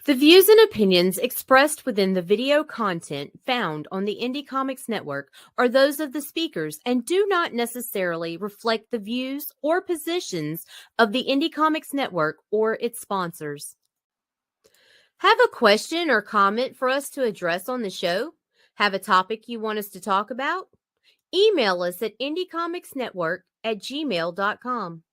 The views and opinions expressed within the video content found on the Indie Comics Network are those of the speakers and do not necessarily reflect the views or positions of the Indie Comics Network or its sponsors. Have a question or comment for us to address on the show? Have a topic you want us to talk about? Email us at indiecomicsnetwork@gmail.com.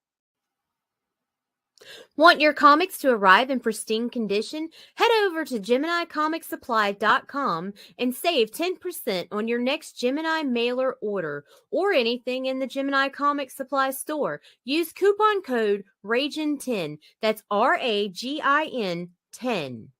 Want your comics to arrive in pristine condition? Head over to GeminiComicSupply.com and save 10% on your next Gemini mailer order or anything in the Gemini Comic Supply store. Use coupon code RAGIN10. That's RAGIN 10.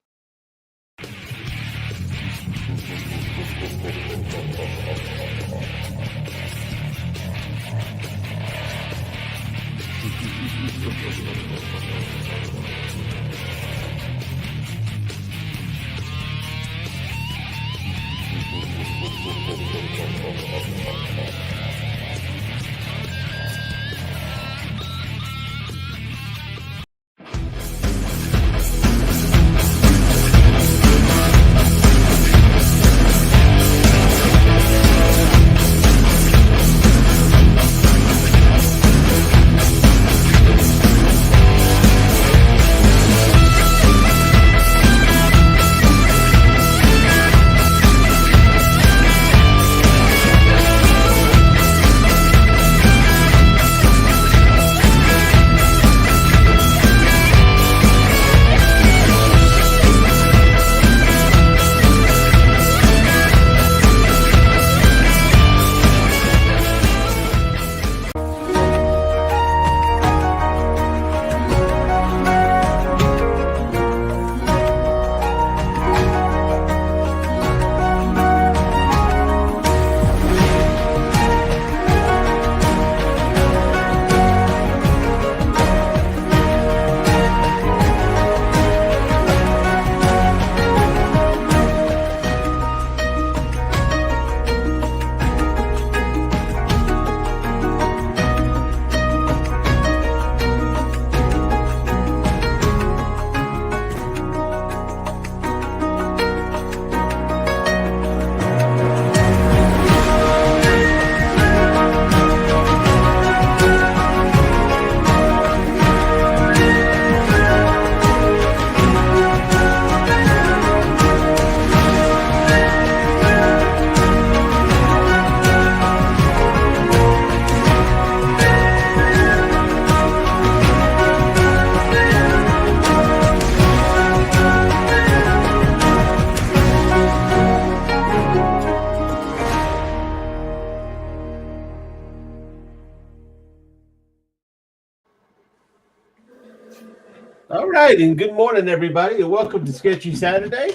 All right, and good morning, everybody, and welcome to Sketchy Saturday.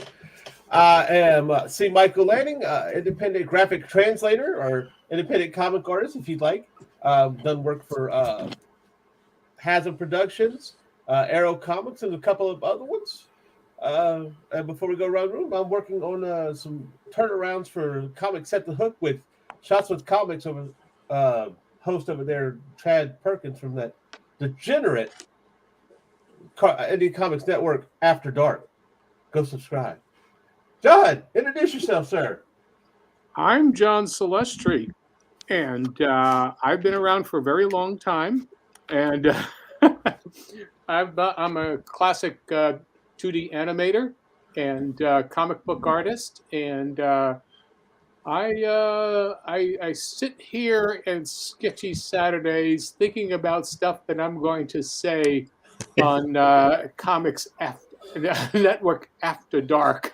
I am C. Michael Lanning, independent graphic translator or independent comic artist, if you'd like. Done work for Hasm Productions, Arrow Comics, and a couple of other ones. And before we go around the room, I'm working on some turnarounds for Comics Set the Hook with Shots with Comics over host over there, Chad Perkins from that degenerate Indie Comics Network After Dark. Go subscribe. John, introduce yourself, sir. I'm John Celestri, and I've been around for a very long time, and I'm a classic 2D animator and comic book artist, and I sit here in Sketchy Saturdays thinking about stuff that I'm going to say on Comics Network After Dark.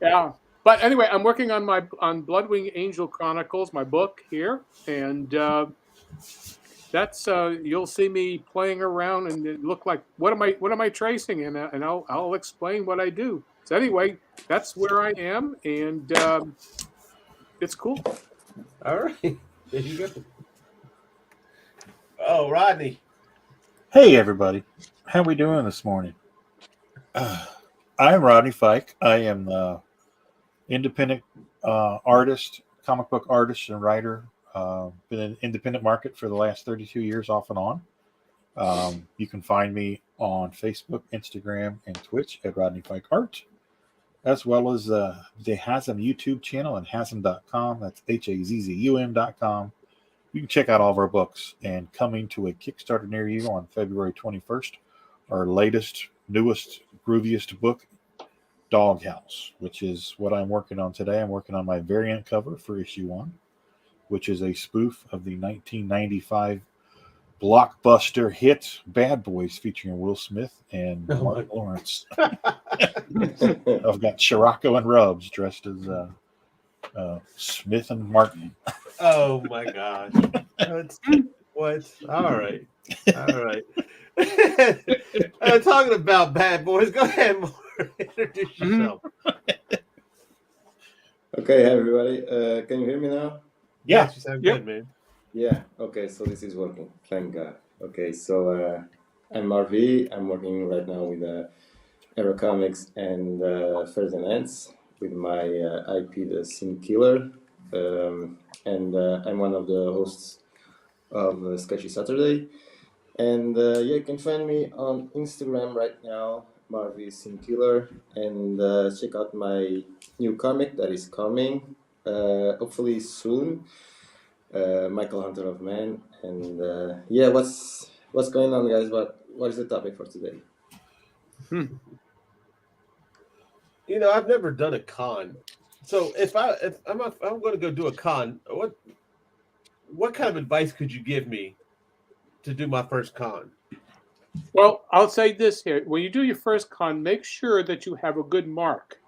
Yeah, but anyway, I'm working on Bloodwing Angel Chronicles, my book here, and that's you'll see me playing around and it look like what am I tracing, and I'll explain what I do. So anyway, that's where I am, and it's cool. All right, there you go. Oh, Rodney. Hey, everybody. How we doing this morning? I'm Rodney Fyke. I am the independent artist, comic book artist and writer. Been in independent market for the last 32 years off and on. You can find me on Facebook, Instagram, and Twitch at Rodney Fyke Art, as well as the Hasm YouTube channel and Hasm.com. That's HAZZUM.com. You can check out all of our books. And coming to a Kickstarter near you on February 21st, our latest, newest, grooviest book, Doghouse, which is what I'm working on today. I'm working on my variant cover for issue 1, which is a spoof of the 1995 blockbuster hit Bad Boys featuring Will Smith and Mark Lawrence. I've got Scirocco and Rubs dressed as Smith and Martin. Oh my gosh. What? All right. Talking about Bad Boys, go ahead, Mark. Introduce yourself. Okay, hi everybody. Can you hear me now? Yeah, you sound good, man. Yeah. Okay, so this is working. Thank God. Okay, so I'm MarV. I'm working right now with Aero Comics and First and Ends with my IP, The Sin Killer, and I'm one of the hosts of Sketchy Saturday. And yeah, you can find me on Instagram right now, MarV Sin Killer, and check out my new comic that is coming, hopefully soon. Michael Hunter of Man, and yeah, what's going on, guys? What is the topic for today? You know, I've never done a con, so if I'm going to go do a con, what kind of advice could you give me to do my first con? Well, I'll say this here: when you do your first con, make sure that you have a good mark,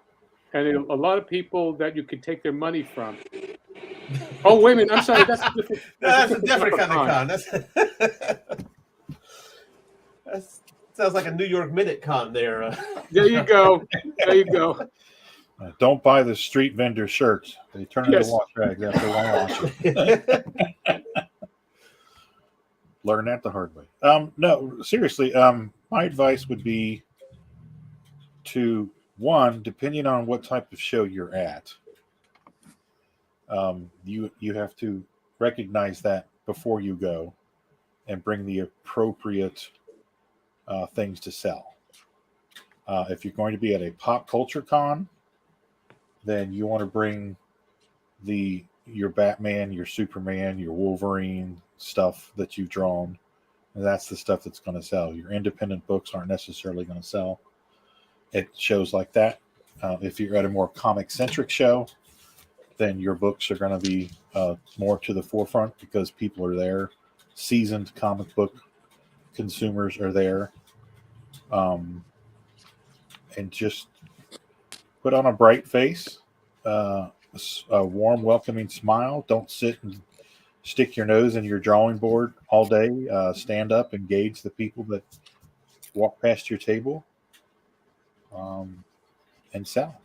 and a lot of people that you can take their money from. Oh, wait a minute! I'm sorry. That's a different. That's a different kind of con. That sounds like a New York Minute con there. There you go. There you go. Don't buy the street vendor shirts. They turn into wash rags after one wash. Learn that the hard way. No, seriously. My advice would be to, one, depending on what type of show you're at, you have to recognize that before you go and bring the appropriate things to sell. If you're going to be at a pop culture con, then you want to bring your Batman, your Superman, your Wolverine stuff that you've drawn. And that's the stuff that's going to sell. Your independent books aren't necessarily going to sell at shows like that. If you're at a more comic-centric show, then your books are going to be more to the forefront because people are there. Seasoned comic book consumers are there. And just put on a bright face, a warm, welcoming smile. Don't sit and stick your nose in your drawing board all day. Stand up, engage the people that walk past your table, and sell.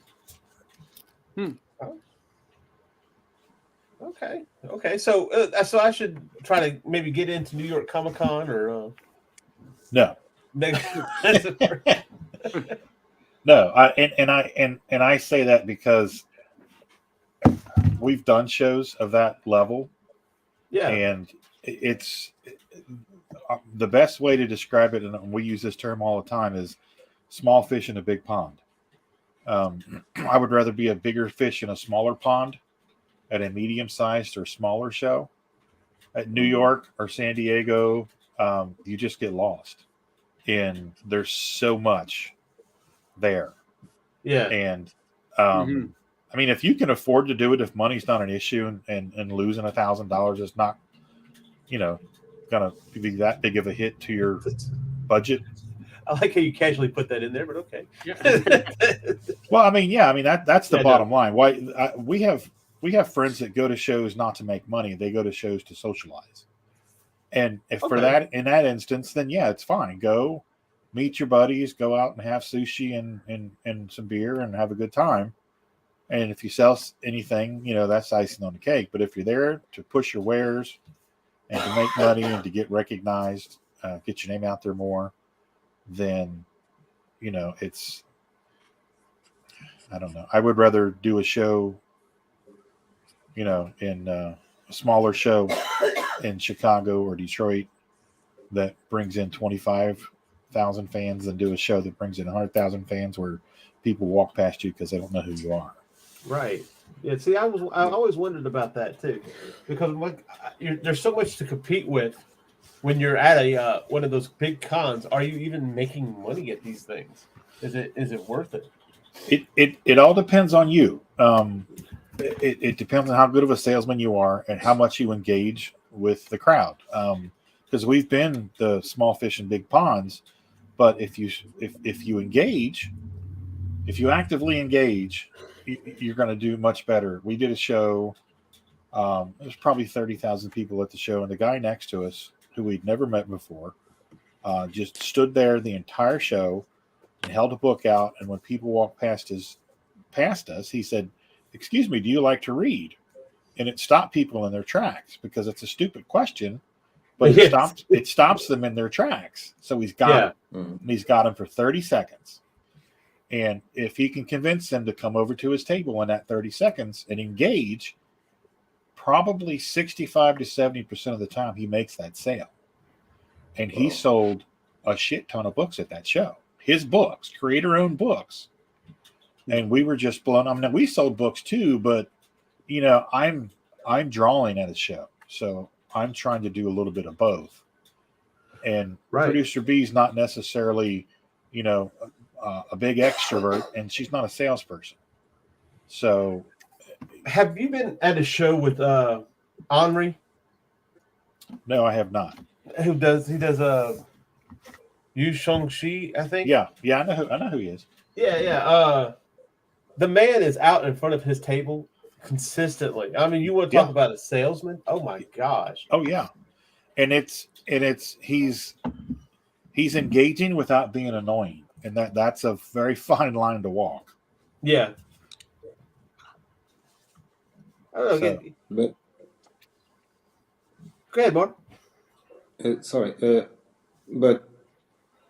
Okay. So I should try to maybe get into New York Comic Con or no. No, I say that because we've done shows of that level. Yeah. And it's the best way to describe it, and we use this term all the time, is small fish in a big pond. I would rather be a bigger fish in a smaller pond at a medium-sized or smaller show. At New York or San Diego, you just get lost. And there's so much there. Yeah. And I mean, if you can afford to do it, if money's not an issue and losing $1,000 is not, gonna be that big of a hit to your budget. I like how you casually put that in there, but okay. Well, I mean, that's the bottom line. Why we have friends that go to shows not to make money; they go to shows to socialize. And if for that, in that instance, then yeah, it's fine. Go meet your buddies, go out and have sushi and some beer and have a good time. And if you sell anything, that's icing on the cake. But if you're there to push your wares and to make money and to get recognized, get your name out there more, then, it's, I don't know. I would rather do a show, in a smaller show in Chicago or Detroit that brings in 25,000 fans than do a show that brings in 100,000 fans where people walk past you because they don't know who you are. Right. Yeah. See, I always wondered about that too, because there's so much to compete with when you're at a one of those big cons. Are you even making money at these things? Is it worth it? It all depends on you. It depends on how good of a salesman you are and how much you engage with the crowd. Because we've been the small fish in big ponds, but if you engage, if you actively engage, you're going to do much better. We did a show. There's probably 30,000 people at the show, and the guy next to us, who we'd never met before, just stood there the entire show and held a book out. And when people walked past us, he said, "Excuse me, do you like to read?" And it stopped people in their tracks because it's a stupid question, but it stops them in their tracks. So he's got him, and he's got him for 30 seconds. And if he can convince them to come over to his table in that 30 seconds and engage, probably 65 to 70% of the time he makes that sale. And he sold a shit ton of books at that show. His books, creator-owned books. And we were just blown. I mean, we sold books too, but I'm drawing at a show, so I'm trying to do a little bit of both. And Producer B is not necessarily, a big extrovert, and she's not a salesperson. So, have you been at a show with Henri? No, I have not. He does Yu Shang-Chi, I think. Yeah, I know who he is. Yeah. The man is out in front of his table consistently. I mean, you want to talk about a salesman? Oh my gosh. Oh yeah. And he's engaging without being annoying. And that's a very fine line to walk. Yeah. I don't know. But go ahead, Mark. But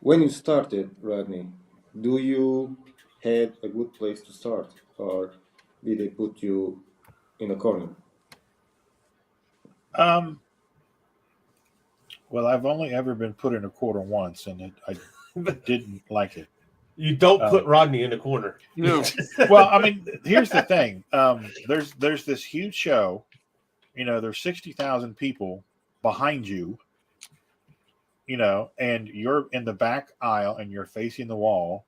when you started, Rodney, do you had a good place to start, or did they put you in a corner? Well, I've only ever been put in a corner once, and I didn't like it. You don't put Rodney in a corner. No. Well, I mean, here's the thing. There's this huge show. There's 60,000 people behind you. And you're in the back aisle and you're facing the wall.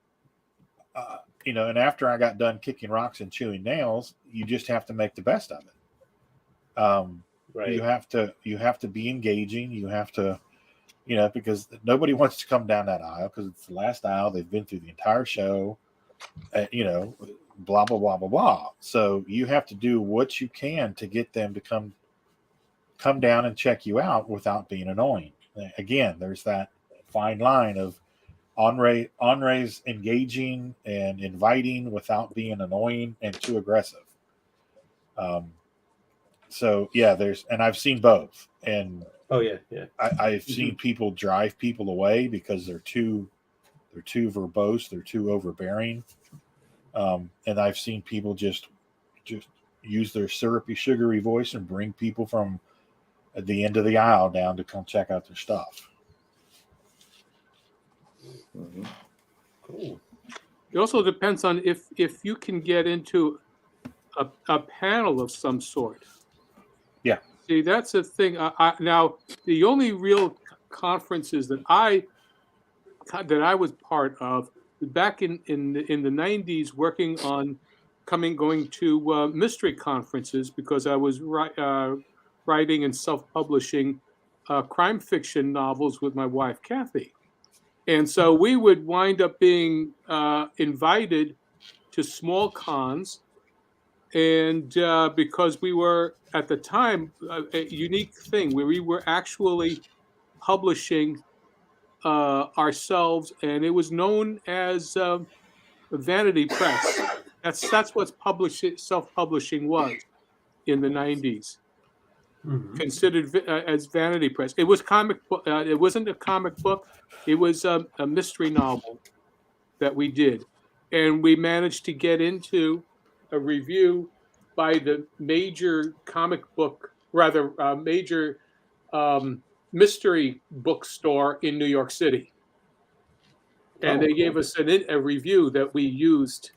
And after I got done kicking rocks and chewing nails, you just have to make the best of it. Right. You have to be engaging. You have to, because nobody wants to come down that aisle because it's the last aisle. They've been through the entire show, blah, blah, blah, blah, blah. So you have to do what you can to get them to come down and check you out without being annoying. Again, there's that fine line of Henri's engaging and inviting without being annoying and too aggressive. So yeah, and I've seen both. And I've seen people drive people away because they're too verbose, they're too overbearing. And I've seen people just use their syrupy, sugary voice and bring people from at the end of the aisle down to come check out their stuff. Mm-hmm. Cool. It also depends on if you can get into a panel of some sort. Yeah. See, that's the thing. Now, the only real conferences that I was part of back in the 90s, working on going to mystery conferences because I was writing and self-publishing crime fiction novels with my wife, Kathy. And so we would wind up being invited to small cons. And because we were, at the time, a unique thing where we were actually publishing ourselves, and it was known as vanity press. That's what self-publishing was in the 90s. Mm-hmm. Considered as vanity press. It was comic book. It wasn't a comic book. It was a mystery novel that we did, and we managed to get into a review by the major comic book, major mystery bookstore in New York City. And they gave us a review that we used,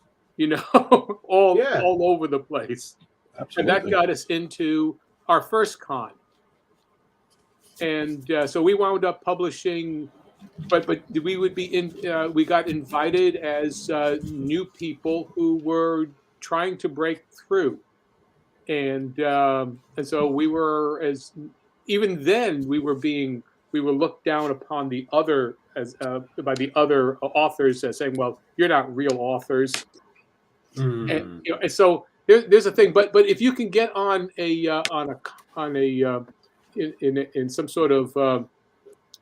all over the place. Absolutely. And that got us into our first con. And so we wound up publishing, but we would be we got invited as new people who were trying to break through. And so we were, even then we were looked down upon by the other authors as saying, well, you're not real authors. And so there's a thing, but if you can get on in some sort of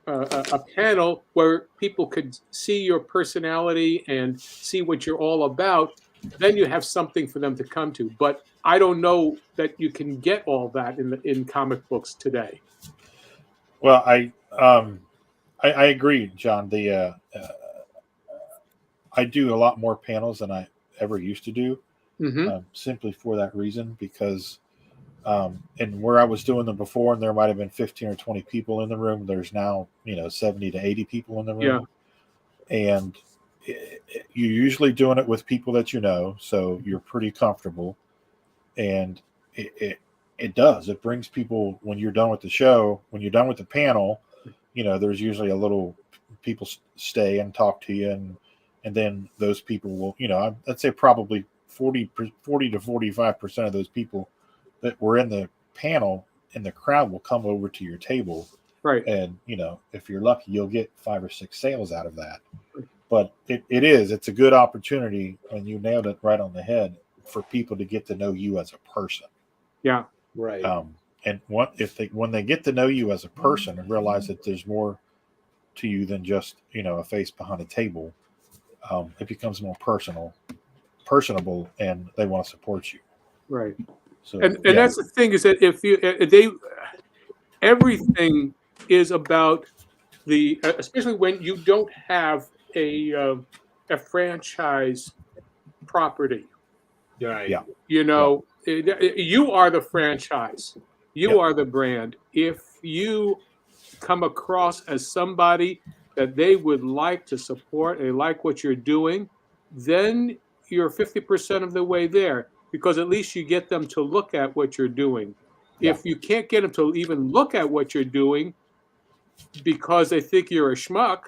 a panel where people could see your personality and see what you're all about, then you have something for them to come to. But I don't know that you can get all that in comic books today. Well, I agree, John. I do a lot more panels than I ever used to do, simply for that reason, because and where I was doing them before, and there might have been 15 or 20 people in the room, there's now 70 to 80 people in the room. And you're usually doing it with people that so you're pretty comfortable. And it brings people, when you're done with the show, when you're done with the panel, there's usually a little people stay and talk to you, and then those people will, I'd say probably 40 to 45% of those people that were in the panel in the crowd will come over to your table. Right. And, if you're lucky, you'll get 5 or 6 sales out of that. But it's a good opportunity, and you nailed it right on the head, for people to get to know you as a person. Yeah. Right. And when they get to know you as a person and realize that there's more to you than just, a face behind a table, it becomes more personable, and they want to support you. Right. So, and that's the thing, is that everything is about especially when you don't have a franchise property. Right. Yeah. You are the franchise. You are the brand. If you come across as somebody that they would like to support, and they like what you're doing, then you're 50% of the way there, because at least you get them to look at what you're doing. Yeah. If you can't get them to even look at what you're doing because they think you're a schmuck,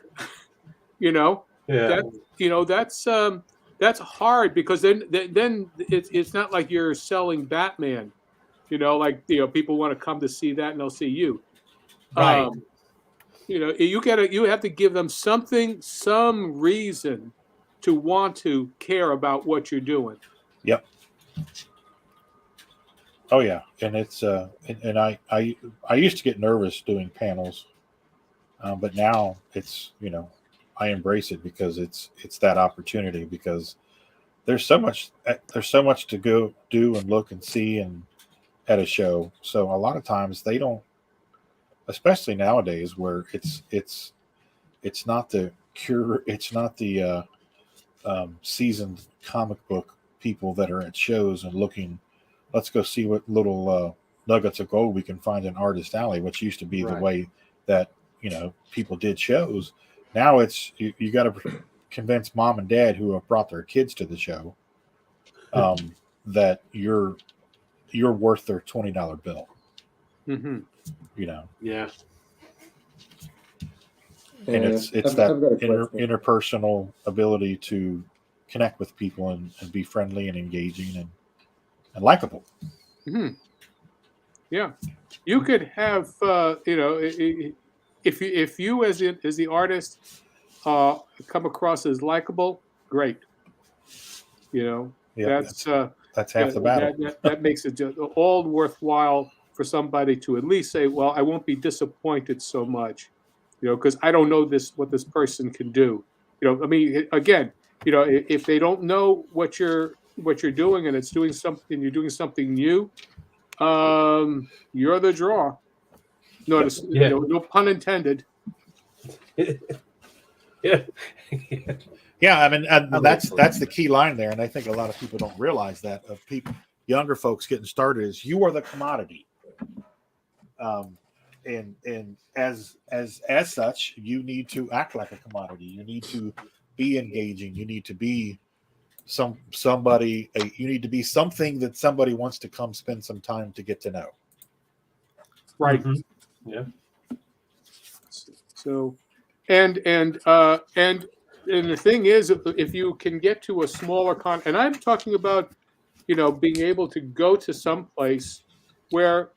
that's hard, because then it's not like you're selling Batman, people want to come to see that, and they'll see you. Right. You have to give them some reason to want to care about what you're doing. Yep. Oh yeah, and it's and I used to get nervous doing panels, but now it's I embrace it, because it's that opportunity, because there's so much to go do and look and see and at a show. So a lot of times they don't, especially nowadays, where it's not the seasoned comic book people that are at shows and looking, let's go see what little nuggets of gold we can find in Artist Alley, which used to be the way that people did shows. Now it's you got to convince mom and dad who have brought their kids to the show that you're worth their $20 bill. Mm-hmm. Yeah. And it's that interpersonal ability to connect with people and be friendly and engaging and likable. Mm-hmm. Yeah, you could have if you as the artist come across as likable, great. That's half the battle. That makes it just all worthwhile for somebody to at least say, well, I won't be disappointed so much, because I don't know what this person can do. Again, if they don't know what you're doing, and you're doing something new, you're the draw. No pun intended. Yeah. Yeah, I mean, that's the key line there, and I think a lot of people don't realize that, of people, younger folks getting started, is you are the commodity. and as such, you need to act like a commodity. You need to be engaging. You need to be somebody. You need to be something that somebody wants to come spend some time to get to know. Right. Mm-hmm. Yeah. So, and the thing is, if you can get to a smaller con, and I'm talking about, being able to go to some place where,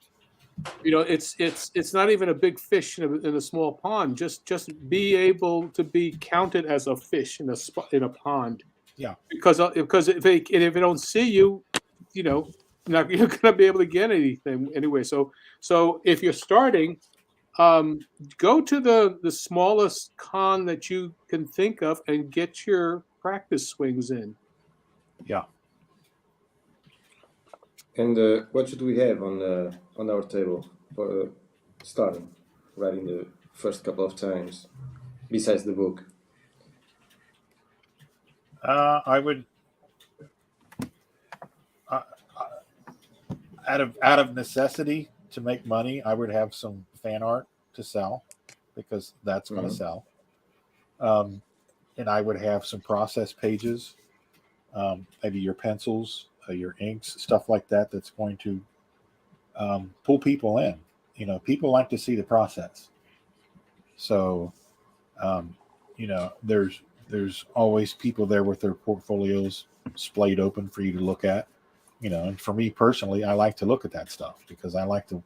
it's not even a big fish in a small pond. Just be able to be counted as a fish in a pond. Yeah. Because if they don't see you, you're not going to be able to get anything anyway. So if you're starting, go to the smallest con that you can think of and get your practice swings in. Yeah. And what should we have on our table for starting, writing the first couple of times, besides the book? I would, out of necessity to make money, I would have some fan art to sell, because that's going to sell. And I would have some process pages, maybe your pencils, your inks, stuff like that. That's going to pull people in. People like to see the process. So, there's always people there with their portfolios splayed open for you to look at. And for me personally, I like to look at that stuff because I like to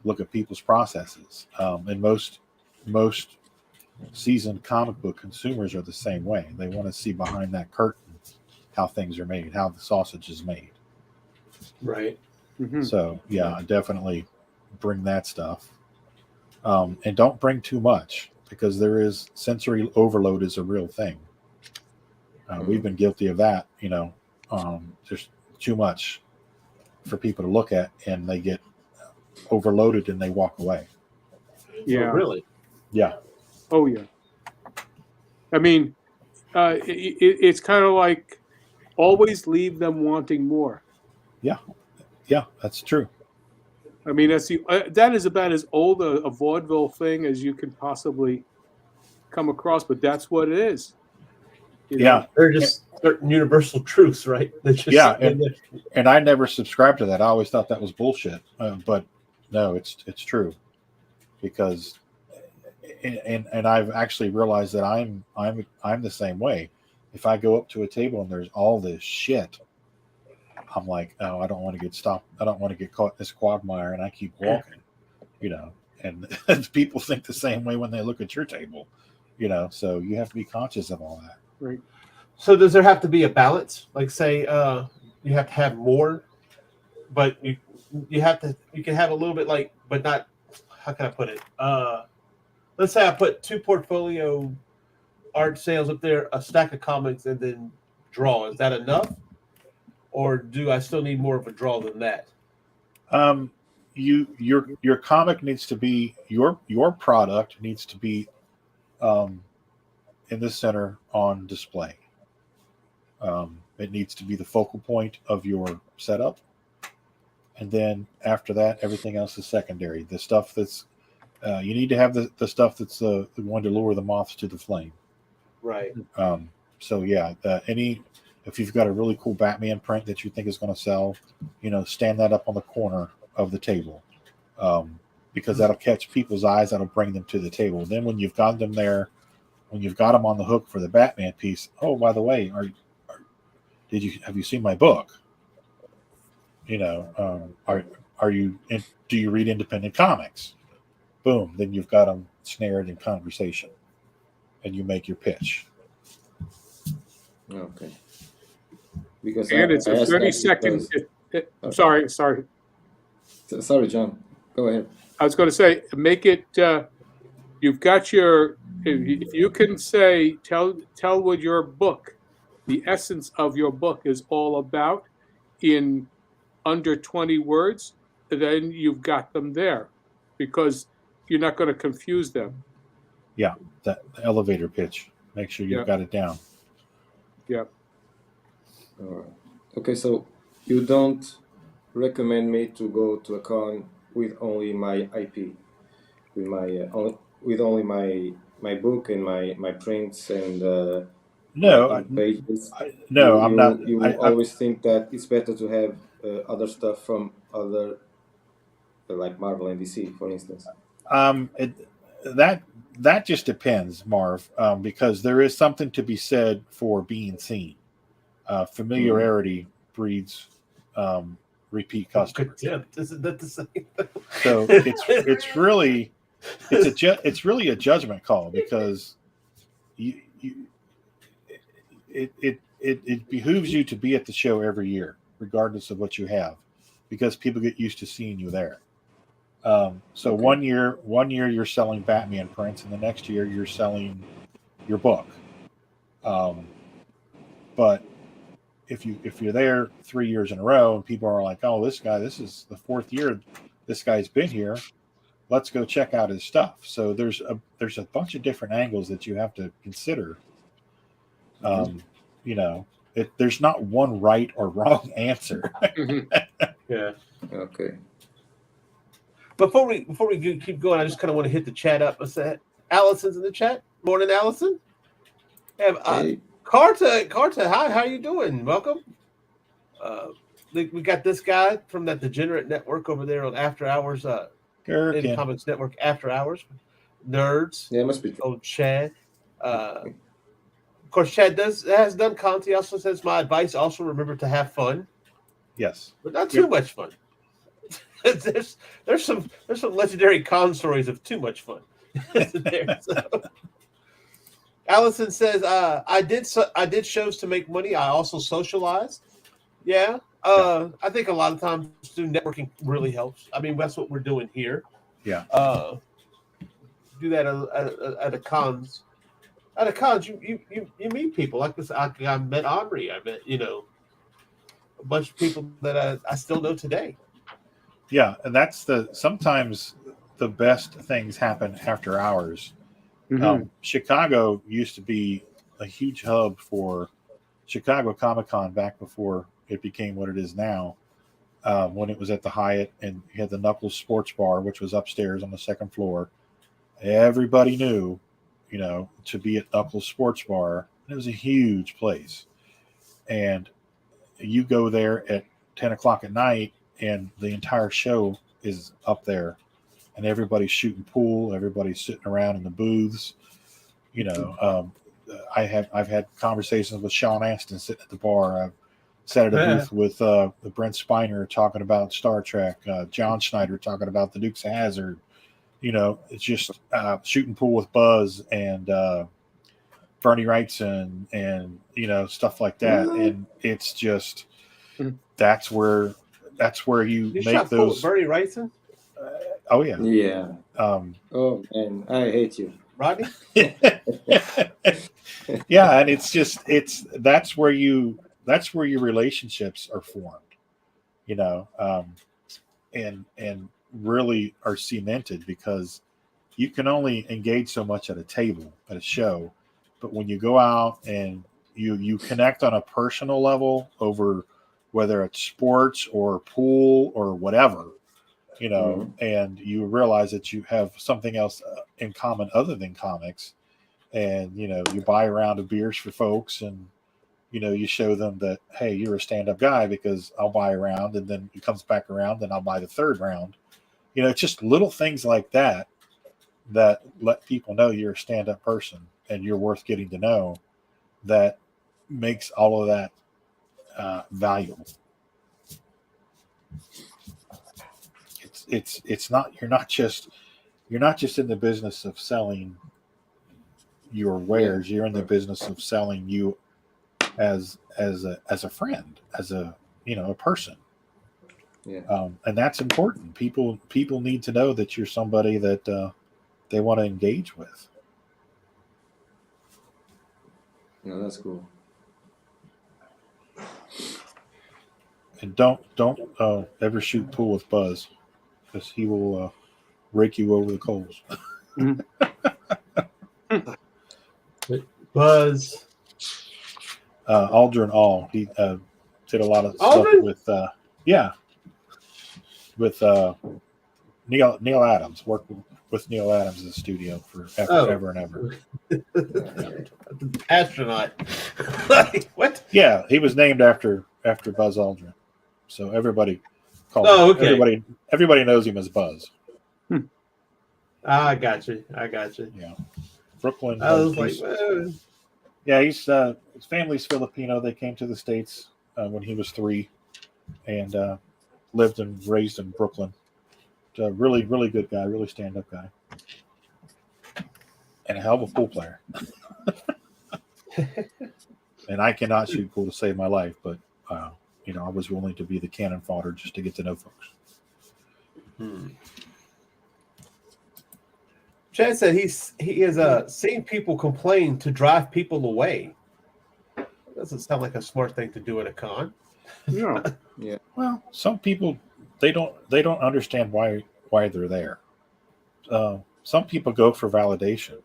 look at people's processes. And most seasoned comic book consumers are the same way. They want to see behind that curtain how things are made, how the sausage is made. Right. Mm-hmm. So yeah, definitely bring that stuff. And don't bring too much, because there is sensory overload is a real thing. We've been guilty of that. There's too much for people to look at, and they get overloaded and they walk away. Yeah. Oh, really? Yeah. Oh yeah. I mean, it's kind of like always leave them wanting more. Yeah, that's true. I mean, that is about as old a vaudeville thing as you can possibly come across, but that's what it is. Yeah. They're just certain universal truths, right? And I never subscribed to that. I always thought that was bullshit. But no, it's true, because and I've actually realized that I'm the same way. If I go up to a table and there's all this shit, I'm like, oh, I don't want to get stopped. I don't want to get caught in this quagmire, and I keep walking. And people think the same way when they look at your table. So you have to be conscious of all that. Right. So does there have to be a balance? Like, say, you have to have more, but you can have a little bit, like, but not. How can I put it? Let's say I put 2 portfolio art sales up there, a stack of comics, and then draw. Is that enough, or do I still need more of a draw than that? Your comic needs to be your product needs to be in the center on display. It needs to be the focal point of your setup, and then after that, everything else is secondary. The stuff that's you need to have the stuff that's going to lure the moths to the flame. Right. So yeah, if you've got a really cool Batman print that you think is going to sell, stand that up on the corner of the table, because that'll catch people's eyes. That'll bring them to the table. Then when you've got them there, when you've got them on the hook for the Batman piece, oh, by the way, have you seen my book? Are you do you read independent comics? Boom, then you've got them snared in conversation, and you make your pitch. Okay. Because it's a 30-second. Sorry. Sorry, John. Go ahead. I was going to say, make it. You've got your. If you can say, tell what your book, the essence of your book is all about, in under 20 words, then you've got them there, because you're not going to confuse them. Yeah, the elevator pitch. Make sure you've got it down. Yeah. All right. Okay, so you don't recommend me to go to a con with only my IP. with my only my book and my prints and No, pages. no, I'm not. You always think that it's better to have other stuff from other like Marvel and DC, for instance. That just depends, Marv, because there is something to be said for being seen. Familiarity breeds repeat customers. Isn't that the same? So it's really a judgment call, because it behooves you to be at the show every year, regardless of what you have, because people get used to seeing you there. So one year you're selling Batman prints, and the next year you're selling your book. But if you're there 3 years in a row and people are like, oh, this is the fourth year this guy's been here, let's go check out his stuff. So there's a bunch of different angles that you have to consider. There's not one right or wrong answer. Yeah. Okay. Before we keep going, I just kind of want to hit the chat up. What's that? Allison's in the chat. Morning, Allison. Hey. Carta, hi, how you doing? Welcome. We got this guy from that Degenerate Network over there on After Hours, Indie Comics Network After Hours. Nerds. Yeah, it must be. Oh, Chad. Of course, Chad has done Conti. Also says, my advice, also remember to have fun. Yes. But not too much fun. there's some legendary con stories of too much fun. There, so. Allison says, I did shows to make money. I also socialized. Yeah. I think a lot of times through networking really helps. I mean, that's what we're doing here. Yeah. Do that at a cons. At a cons, you meet people like this. I met Henri. I met a bunch of people that I still know today. Yeah, and that's sometimes the best things happen after hours. Mm-hmm. Chicago used to be a huge hub for Chicago Comic-Con back before it became what it is now. When it was at the Hyatt, and you had the Knuckles Sports Bar, which was upstairs on the second floor. Everybody knew, to be at Knuckles Sports Bar. It was a huge place. And you go there at 10 o'clock at night, and the entire show is up there, and everybody's shooting pool. Everybody's sitting around in the booths. I've had conversations with Sean Astin sitting at the bar. I've sat at a booth with Brent Spiner talking about Star Trek. John Schneider talking about the Dukes of Hazzard. It's just shooting pool with Buzz and Bernie Wrightson and stuff like that. And it's just that's where you make shot those. With Bernie Wrightson? Oh yeah. Yeah. Oh man, I hate you, Rodney. Yeah, and that's where your relationships are formed, and really are cemented, because you can only engage so much at a table at a show, but when you go out and you connect on a personal level over whether it's sports or pool or whatever, and you realize that you have something else in common other than comics, and you buy a round of beers for folks, and you show them that, hey, you're a stand-up guy, because I'll buy a round, and then it comes back around, and I'll buy the third round. It's just little things like that let people know you're a stand-up person and you're worth getting to know, that makes all of that valuable. It's not, you're not just in the business of selling your wares. You're in the business of selling you as a friend, as a person. Yeah. And that's important. People need to know that you're somebody that they want to engage with. No, that's cool. And don't ever shoot pool with Buzz, because he will rake you over the coals. Buzz. Aldrin All. He did a lot of Aldrin? stuff with Neil Adams. Worked with Neil Adams in the studio for ever and ever. Astronaut. Like, what? Yeah, he was named after Buzz Aldrin. So everybody calls okay. everybody knows him as Buzz. I got you. Yeah. Brooklyn. I was like, well, yeah, he's his family's Filipino. They came to the States when he was 3 and lived and raised in Brooklyn. A really, really good guy, really stand-up guy. And a hell of a pool player. And I cannot shoot pool to save my life, but I was willing to be the cannon fodder just to get to know folks. Chad said he has seen people complain to drive people away. Doesn't sound like a smart thing to do at a con. Yeah. Yeah. Well, some people they don't understand why they're there. Some people go for validation,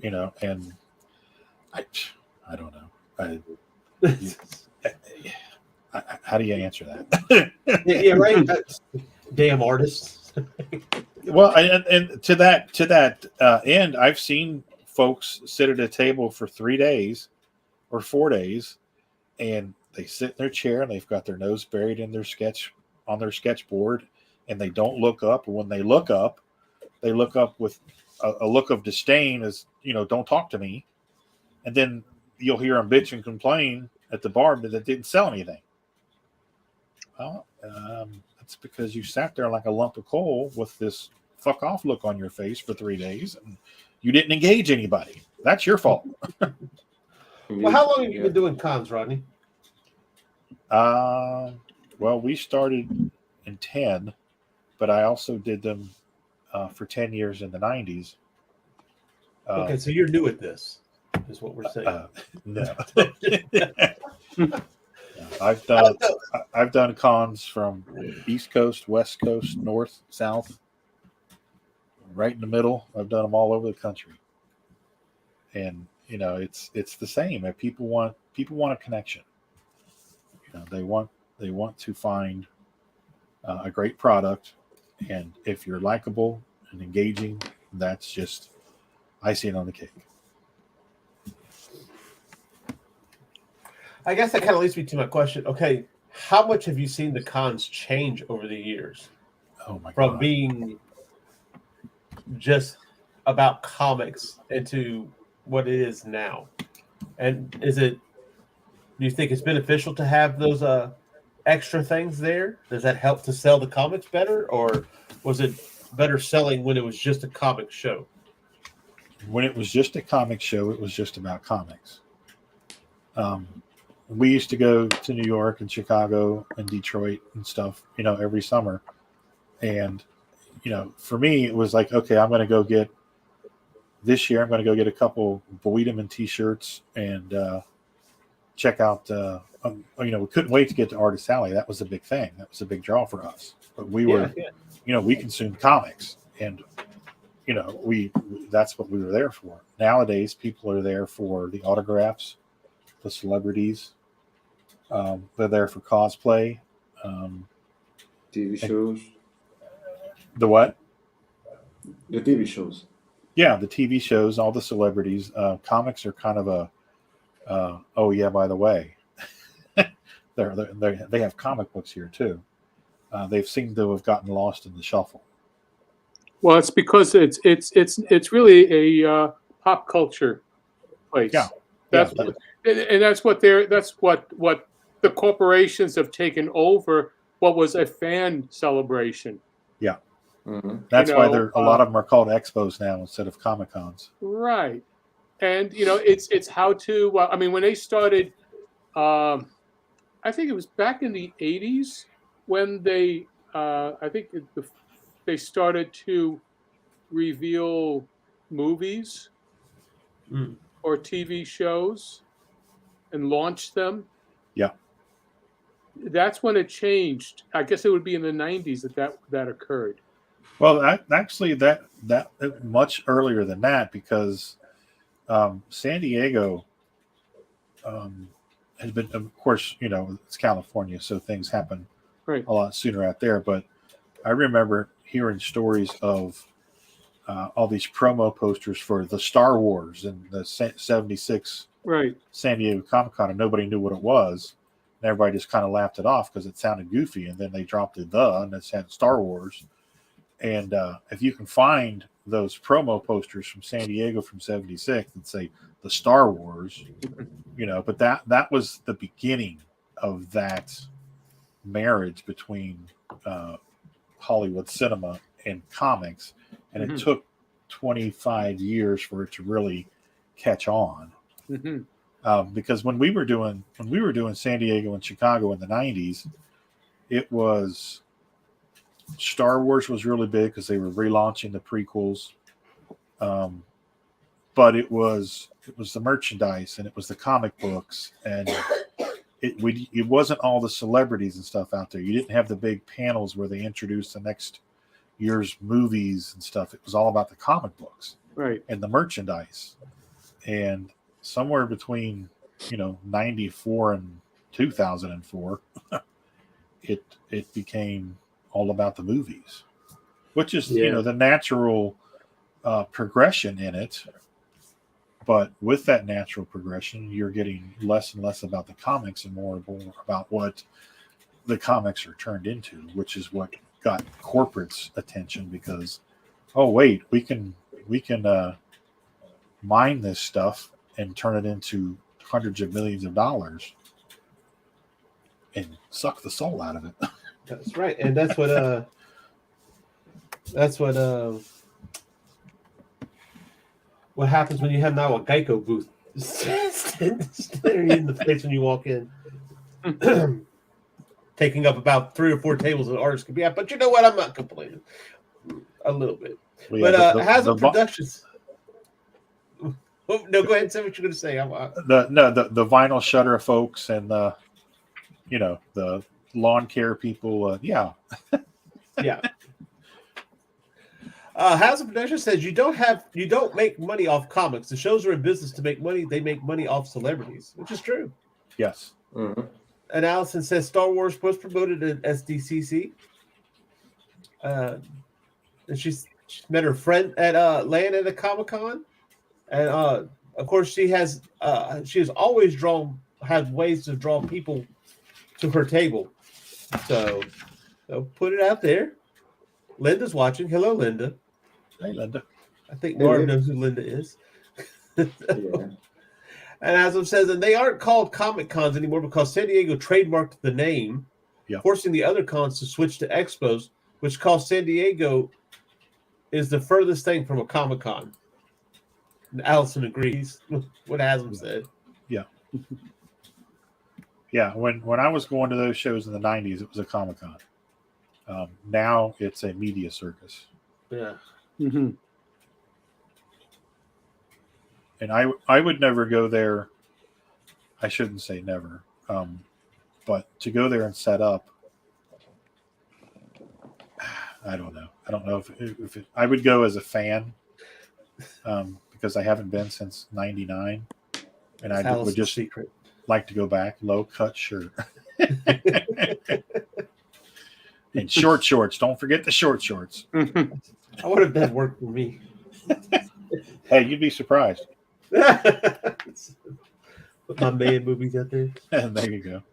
and I don't know. How do you answer that? Yeah, right. Damn artists. Well, and to that end, I've seen folks sit at a table for 3 days or 4 days, and they sit in their chair and they've got their nose buried in their sketchboard, and they don't look up. And when they look up with a look of disdain, as don't talk to me. And then you'll hear them bitch and complain at the bar that it didn't sell anything. Well, that's because you sat there like a lump of coal with this fuck off look on your face for 3 days, and you didn't engage anybody. That's your fault. Well, how long have you been doing cons, Rodney? Well, we started in 10, but I also did them for 10 years in the 90s. Okay, so you're new at this, is what we're saying. No. I've done cons from East Coast, West Coast, North, South, right in the middle. I've done them all over the country, and it's the same. And people want a connection. They want to find a great product, and if you're likable and engaging, that's just icing on the cake. I guess that kind of leads me to my question. Okay, how much have you seen the cons change over the years? Oh my From God. being just about comics into what it is now? And do you think it's beneficial to have those extra things there? Does that help to sell the comics better, or was it better selling when it was just a comic show? When it was just a comic show, it was just about comics. We used to go to New York and Chicago and Detroit and stuff, every summer. And, for me, it was like, okay, I'm going to go get a couple Boydman t-shirts and check out, we couldn't wait to get to Artist Alley. That was a big thing. That was a big draw for us. But we were, we consumed comics, and, that's what we were there for. Nowadays, people are there for the autographs, the celebrities. They're there for cosplay. TV shows. The what? The TV shows. Yeah, the TV shows, all the celebrities. Comics are kind of oh yeah, by the way, they have comic books here too. They've seemed to have gotten lost in the shuffle. Well, it's because it's really a pop culture place. Yeah, that's what the corporations have taken over. What was a fan celebration? Yeah, Mm-hmm. that's why a lot of them are called expos now instead of Comic Cons. Right, and it's how to. When they started, I think it was back in the '80s when they they started to reveal movies or TV shows and launch them. Yeah. That's when it changed. I guess it would be in the 90s that occurred. Well, actually, that much earlier than that, because San Diego has been, of course, it's California, so things happen Right. a lot sooner out there. But I remember hearing stories of all these promo posters for the Star Wars and the 76 Right. San Diego Comic-Con, and nobody knew what it was. And everybody just kind of laughed it off because it sounded goofy. And then they dropped and it said Star Wars. And if you can find those promo posters from San Diego from 76 that say the Star Wars, but that was the beginning of that marriage between Hollywood cinema and comics. And it took 25 years for it to really catch on. Because when we were doing San Diego and Chicago in the 90s, it was Star Wars was really big because they were relaunching the prequels. But it was the merchandise and it was the comic books, and it wasn't all the celebrities and stuff out there. You didn't have the big panels where they introduced the next year's movies and stuff. It was all about the comic books, right, and the merchandise. And somewhere between 94 and 2004, it became all about the movies, which is the natural progression in it. But with that natural progression, you're getting less and less about the comics and more about what the comics are turned into, which is what got corporate's attention, because, oh wait, we can mine this stuff and turn it into hundreds of millions of dollars and suck the soul out of it. That's right, and that's what what happens when you have now a Geico booth staring in the face when you walk in, taking up about 3 or 4 tables an artist could be at. But you know what? I'm not complaining. A little bit, but Haslam Productions. Oh, no, go ahead and say what you're going to say. The vinyl shutter folks and the lawn care people. Yeah. Haslam Productions says you don't make money off comics. The shows are in business to make money. They make money off celebrities, which is true. Yes. Mm-hmm. And Allison says Star Wars was promoted at SDCC. And she's met her friend at Lanning at a Comic-Con. And of course, she has always had ways to draw people to her table. So put it out there. Linda's watching. Hello, Linda. Hey, Linda. I think Marv knows who Linda is. Yeah. And as it says, and they aren't called Comic Cons anymore because San Diego trademarked the name, forcing the other cons to switch to expos, which caused San Diego is the furthest thing from a Comic Con. And Allison agrees with what Haslam said. Yeah. Yeah, when I was going to those shows in the 90s, it was a Comic Con. Now it's a media circus. Yeah. Mm-hmm. And I would never go there. I shouldn't say never. But to go there and set up, I don't know. I don't know if I would go as a fan, because I haven't been since '99, and I would just like to go back. Low cut shirt and short shorts. Don't forget the short shorts. I wonder if that worked for me. Hey, you'd be surprised. Put my man movies out there. And there you go.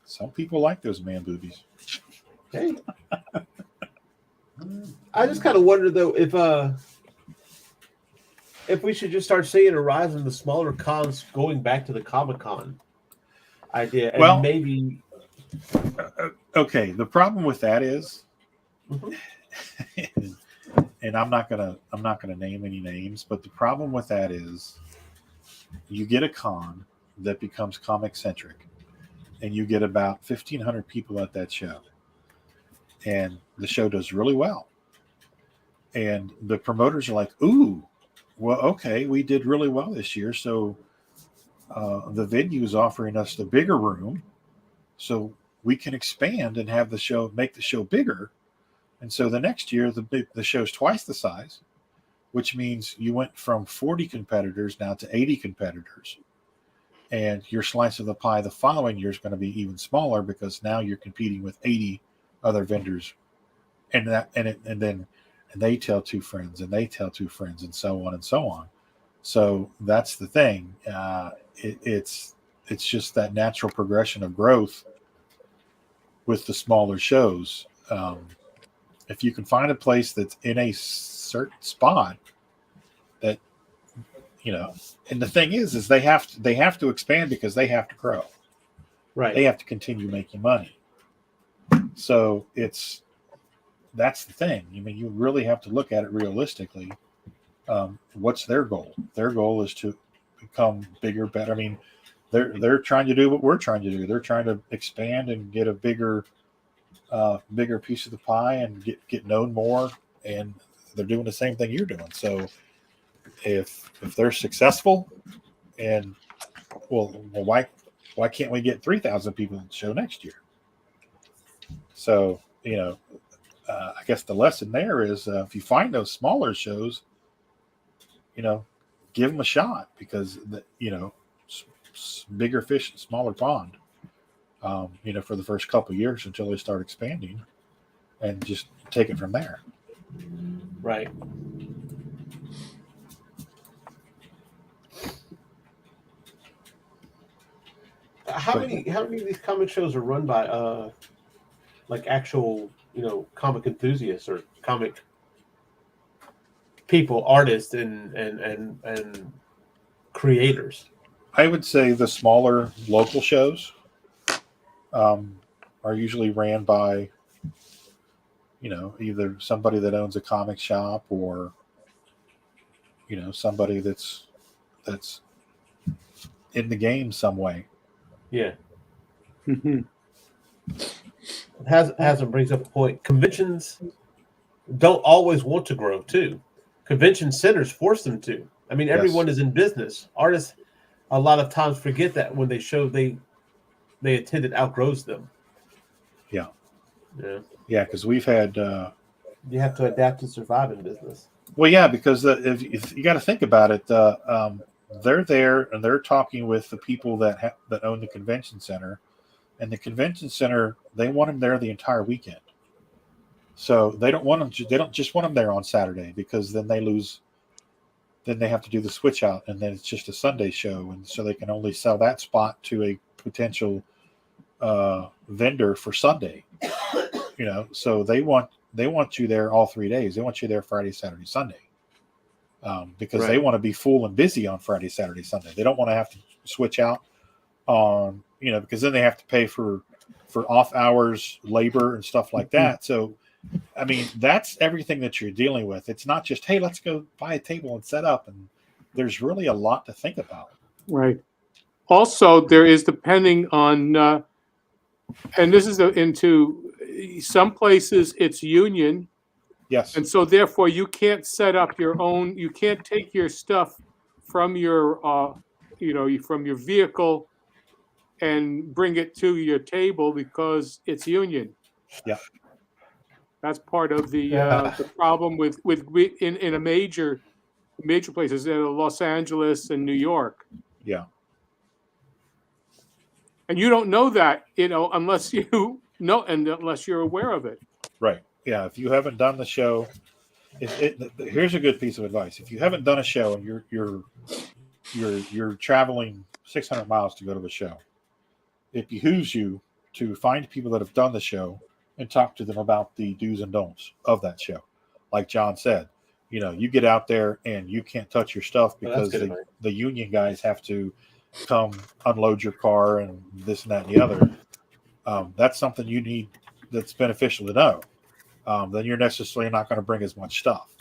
Some people like those man boobies. Hey. I just kind of wonder though if we should just start seeing a rise in the smaller cons going back to the Comic-Con idea. And maybe okay, the problem with that is and I'm not gonna name any names, but the problem with that is you get a con that becomes comic centric, and you get about 1,500 people at that show, and the show does really well, and the promoters are like, "Ooh, well, okay, we did really well this year, so the venue is offering us the bigger room, so we can expand and have make the show bigger." And so the next year, the show's twice the size, which means you went from 40 competitors now to 80 competitors. And your slice of the pie the following year is going to be even smaller because now you're competing with 80 other vendors, and they tell two friends, and they tell two friends, and so on and so on. So that's the thing. It's just that natural progression of growth with the smaller shows. If you can find a place that's in a certain spot that, and the thing is they have to expand because they have to grow. Right. They have to continue making money. So that's the thing. I mean, you really have to look at it realistically. What's their goal? Their goal is to become bigger, better. I mean, they're trying to do what we're trying to do. They're trying to expand and get a bigger piece of the pie and get known more. And they're doing the same thing you're doing. So if they're successful, and well, why can't we get 3,000 people in the show next year? So I guess the lesson there is if you find those smaller shows, give them a shot, because bigger fish in smaller pond. For the first couple of years until they start expanding, and just take it from there. Right. How many of these comic shows are run by like actual comic enthusiasts or comic people, artists and creators? I would say the smaller local shows are usually ran by either somebody that owns a comic shop, or somebody that's in the game some way. Yeah. Hasn't brings up a point. Conventions don't always want to grow too. Convention centers force them to. I mean, everyone is in business. Artists a lot of times forget that when they show they attended outgrows them. Yeah. Yeah, because we've had you have to adapt to survive in business. Well, yeah, because if you got to think about it, they're there and they're talking with the people that own the convention center, and the convention center, they want them there the entire weekend. So they don't want them. They don't just want them there on Saturday, because then they lose. Then they have to do the switch out, and then it's just a Sunday show, and so they can only sell that spot to a potential vendor for Sunday. So they want you there all 3 days. They want you there Friday, Saturday, Sunday, because they want to be full and busy on Friday, Saturday, Sunday. They don't want to have to switch out on, because then they have to pay for off hours, labor, and stuff like that. So, I mean, that's everything that you're dealing with. It's not just, hey, let's go buy a table and set up. And there's really a lot to think about. Right. Also, there is, depending on, and this is into some places it's union. Yes. And so therefore you can't set up your own, you can't take your stuff from your, from your vehicle and bring it to your table because it's union. Yeah. That's part of the problem with in a major places in Los Angeles and New York. Yeah. And you don't know that, unless you know, and unless you're aware of it. Right. Yeah. If you haven't done the show, here's a good piece of advice. If you haven't done a show and you're traveling 600 miles to go to the show, it behooves you to find people that have done the show and talk to them about the do's and don'ts of that show. Like John said, you get out there and you can't touch your stuff because the union guys have to come unload your car and this and that and the other. That's something you need, that's beneficial to know. Then you're necessarily not going to bring as much stuff.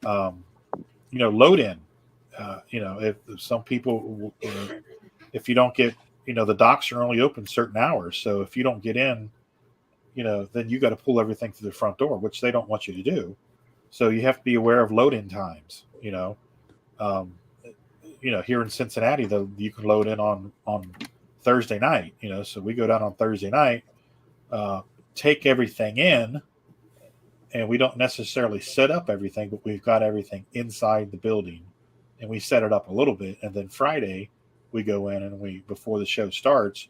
Load in. If some people, if you don't get, the docks are only open certain hours. So if you don't get in, then you got to pull everything through the front door, which they don't want you to do. So you have to be aware of load-in times. Here in Cincinnati, though, you can load in on Thursday night. So we go down on Thursday night, take everything in, and we don't necessarily set up everything, but we've got everything inside the building, and we set it up a little bit. And then Friday, we go in and before the show starts,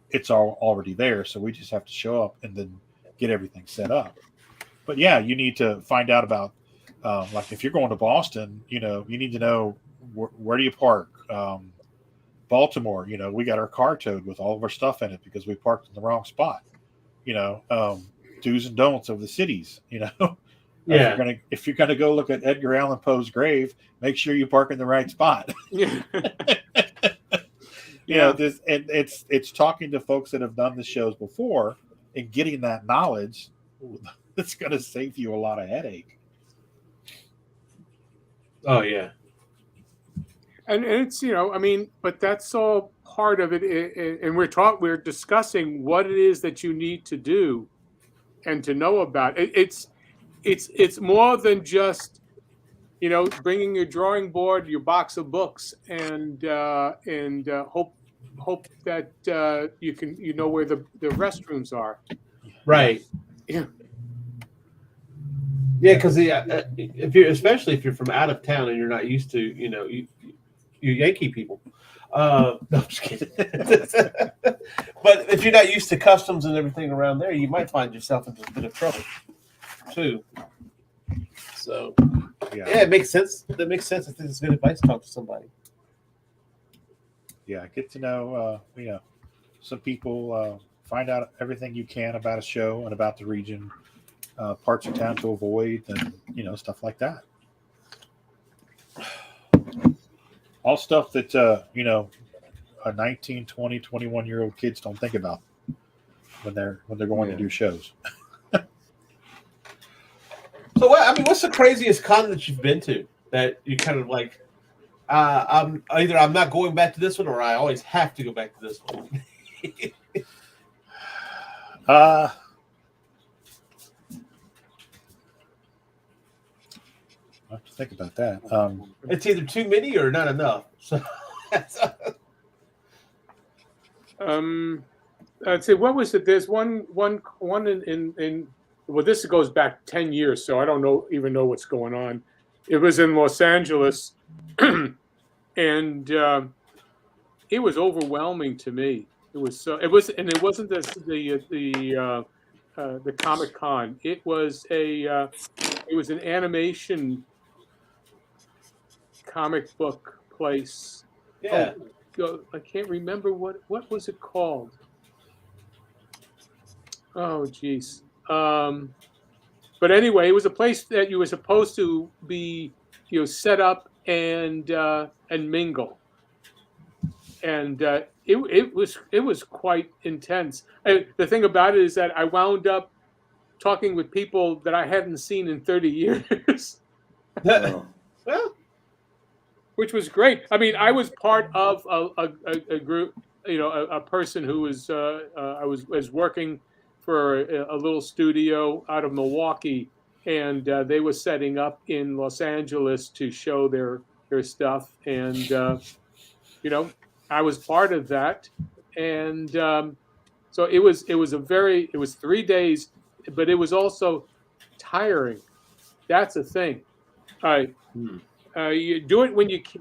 it's all already there. So we just have to show up and then get everything set up. But yeah, you need to find out about, like if you're going to Boston, you need to know where do you park. Baltimore, we got our car towed with all of our stuff in it because we parked in the wrong spot. Do's and don'ts of the cities. Yeah. If you're gonna go look at Edgar Allan Poe's grave, make sure you park in the right spot. Yeah. It's talking to folks that have done the shows before and getting that knowledge. That's going to save you a lot of headache. Oh yeah. And it's, but that's all part of it. And we're discussing what it is that you need to do and to know about it. It's more than just, bringing your drawing board, your box of books, and hope that you know where the restrooms are. Right. Yeah. Yeah, because especially if you're from out of town and you're not used to, you Yankee people. No, I'm just kidding. But if you're not used to customs and everything around there, you might find yourself in a bit of trouble too. So yeah, it makes sense. That makes sense. I think it's good advice to talk to somebody. Yeah, get to know some people. Find out everything you can about a show and about the region, parts of town to avoid, and stuff like that. All stuff that a 19, 20, 21-year-old kids don't think about when they're going to do shows. So what's the craziest con that you've been to that you kind of like? I'm not going back to this one, or I always have to go back to this one. I have to think about that. It's either too many or not enough. So, I'd say, what was it? There's one in well, this goes back 10 years, so I don't even know what's going on. It was in Los Angeles, and it was overwhelming to me. It wasn't the Comic Con. It was an animation comic book place. yeah. I can't remember what was it called. Oh, geez. But anyway, it was a place that you were supposed to be, set up and mingle, and it was quite intense. The thing about it is that I wound up talking with people that I hadn't seen in 30 years. Wow. Well, which was great. I mean, I was part of a group, a person who was I was working for a little studio out of Milwaukee, and they were setting up in Los Angeles to show their stuff, and I was part of that, and so it was 3 days, but it was also tiring. That's the thing. You do it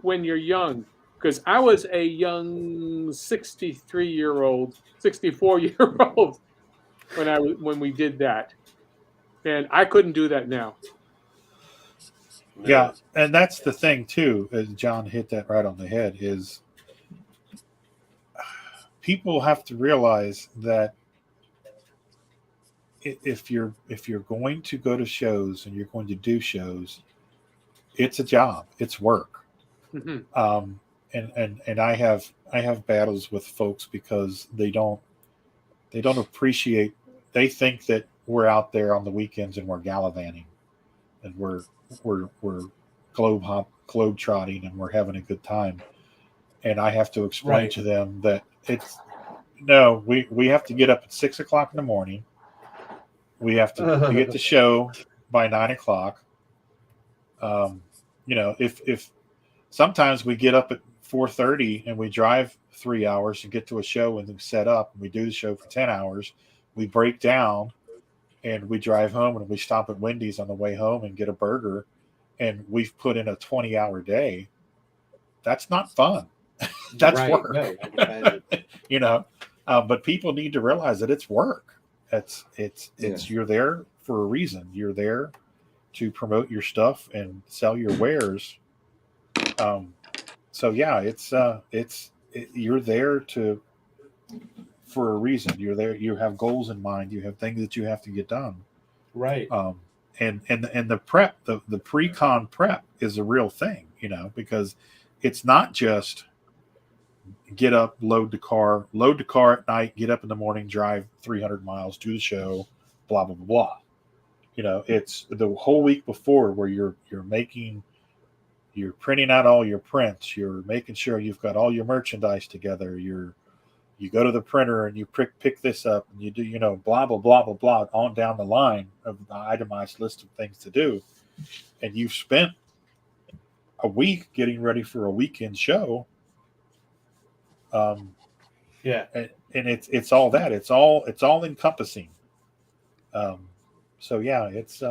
when you're young, because I was a young 64-year-old when we did that, and I couldn't do that now. Yeah, and that's the thing too. As John hit that right on the head, is people have to realize that if you're going to go to shows and you're going to do shows, it's a job, it's work. Mm-hmm. And I have battles with folks because they don't appreciate. They think that we're out there on the weekends and we're gallivanting, and we're globe trotting and we're having a good time. And I have to explain to them that we have to get up at 6 o'clock in the morning. We have to be at the show by 9 o'clock. If sometimes we get up at 4:30 and we drive 3 hours to get to a show and then set up, and we do the show for 10 hours. We break down and we drive home, and we stop at Wendy's on the way home and get a burger, and we've put in a 20-hour day. That's not fun. That's work. No, But people need to realize that it's work, It's you're there for a reason. You're there to promote your stuff and sell your wares. So yeah, you're there for a reason. You're there. You have goals in mind. You have things that you have to get done. Right. And the prep, the pre-con prep is a real thing, because it's not just get up, load the car at night, get up in the morning, drive 300 miles, do the show, blah, blah, blah, blah. It's the whole week before where you're printing out all your prints. You're making sure you've got all your merchandise together. You go to the printer and you pick this up and you do, blah, blah, blah, blah, blah, on down the line of the itemized list of things to do. And you've spent a week getting ready for a weekend show. Yeah. And it's all that. It's all encompassing. So yeah, it's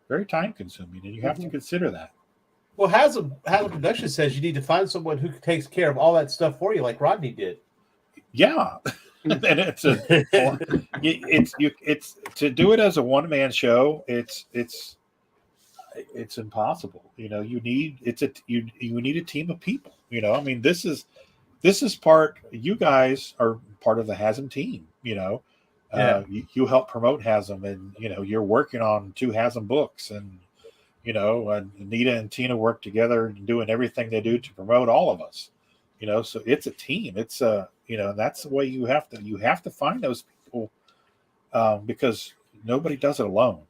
very time consuming, and you have to consider that. Well, Haslam Production says you need to find someone who takes care of all that stuff for you, like Rodney did. Yeah, and it's to do it as a one-man show. It's impossible. You need a team of people. I mean, this is part. You guys are part of the Haslam team. Yeah. You help promote Haslam, and you're working on 2 Haslam books, and Nita and Tina work together and doing everything they do to promote all of us. So it's a team. It's that's the way you have to find those people, because nobody does it alone.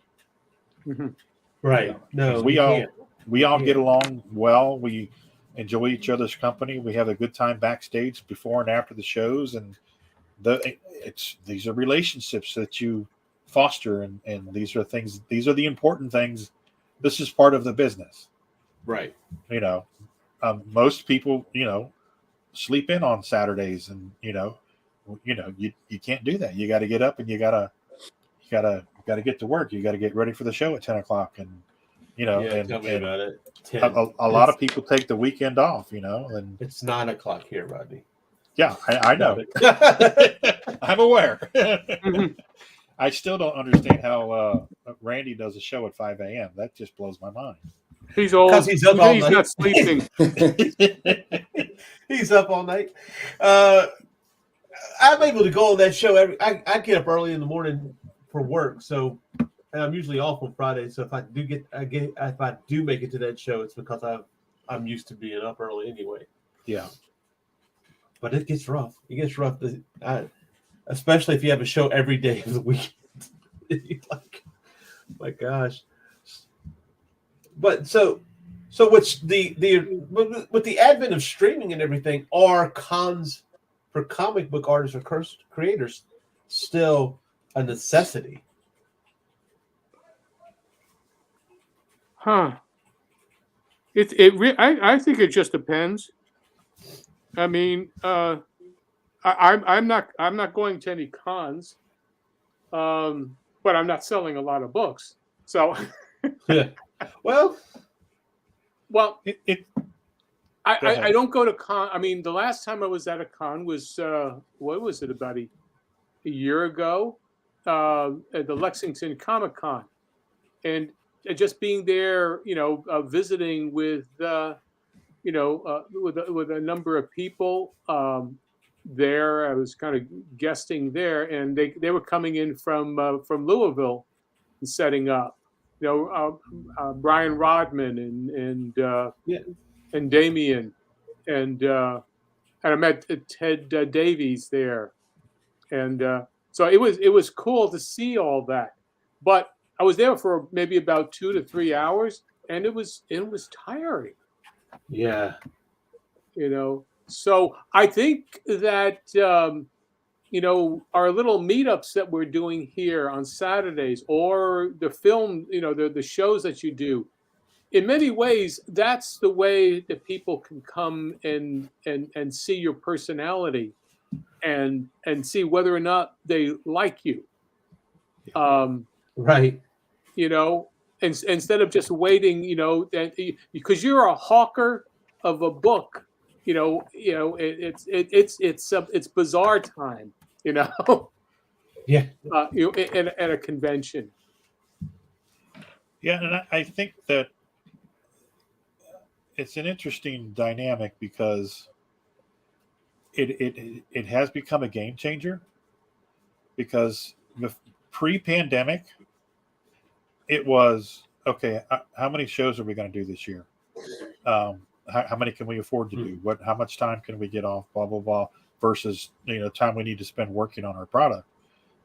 Mm-hmm. Right. No, we all get along well. We enjoy each other's company. We have a good time backstage before and after the shows, and these are relationships that you foster, and these are the important things. This is part of the business. Right. Most people, sleep in on Saturdays, and you can't do that. You got to get up, and you gotta get to work. You got to get ready for the show at 10 o'clock, and tell me about it. A lot of people take the weekend off, and it's 9 o'clock here, Rodney. Yeah, I know. I'm aware. I still don't understand how Randy does a show at 5 a.m. That just blows my mind. He's old. Because he's up all night. Not sleeping. He's up all night. I'm able to go on that show I get up early in the morning for work, so and I'm usually off on Friday. So if I do make it to that show, it's because I'm used to being up early anyway. Yeah. But it gets rough. It gets rough, especially if you have a show every day of the weekend. My gosh. But so what's with the advent of streaming and everything, are cons for comic book artists or creators still a necessity? Huh. I think it just depends. I mean, I'm not going to any cons, but I'm not selling a lot of books. So, yeah. Well, I don't go to con. I mean, the last time I was at a con was what was it, about a year ago, at the Lexington Comic Con, and just being there, visiting with. With a number of people there. I was kind of guesting there, and they were coming in from Louisville and setting up. Brian Rodman and Damien, and I met Ted Davies there, and so it was cool to see all that. But I was there for maybe about 2 to 3 hours, and it was tiring. Yeah. So I think that, our little meetups that we're doing here on Saturdays, or the film, the shows that you do, in many ways, that's the way that people can come and see your personality and see whether or not they like you. Right. Instead of just waiting, because you're a hawker of a book, it's bazaar time. you know, Yeah. at a convention. Yeah, and I think that it's an interesting dynamic because it has become a game changer. Because pre-pandemic, it was okay. How many shows are we going to do this year? How many can we afford to do? How much time can we get off? Blah blah blah. Versus time we need to spend working on our product.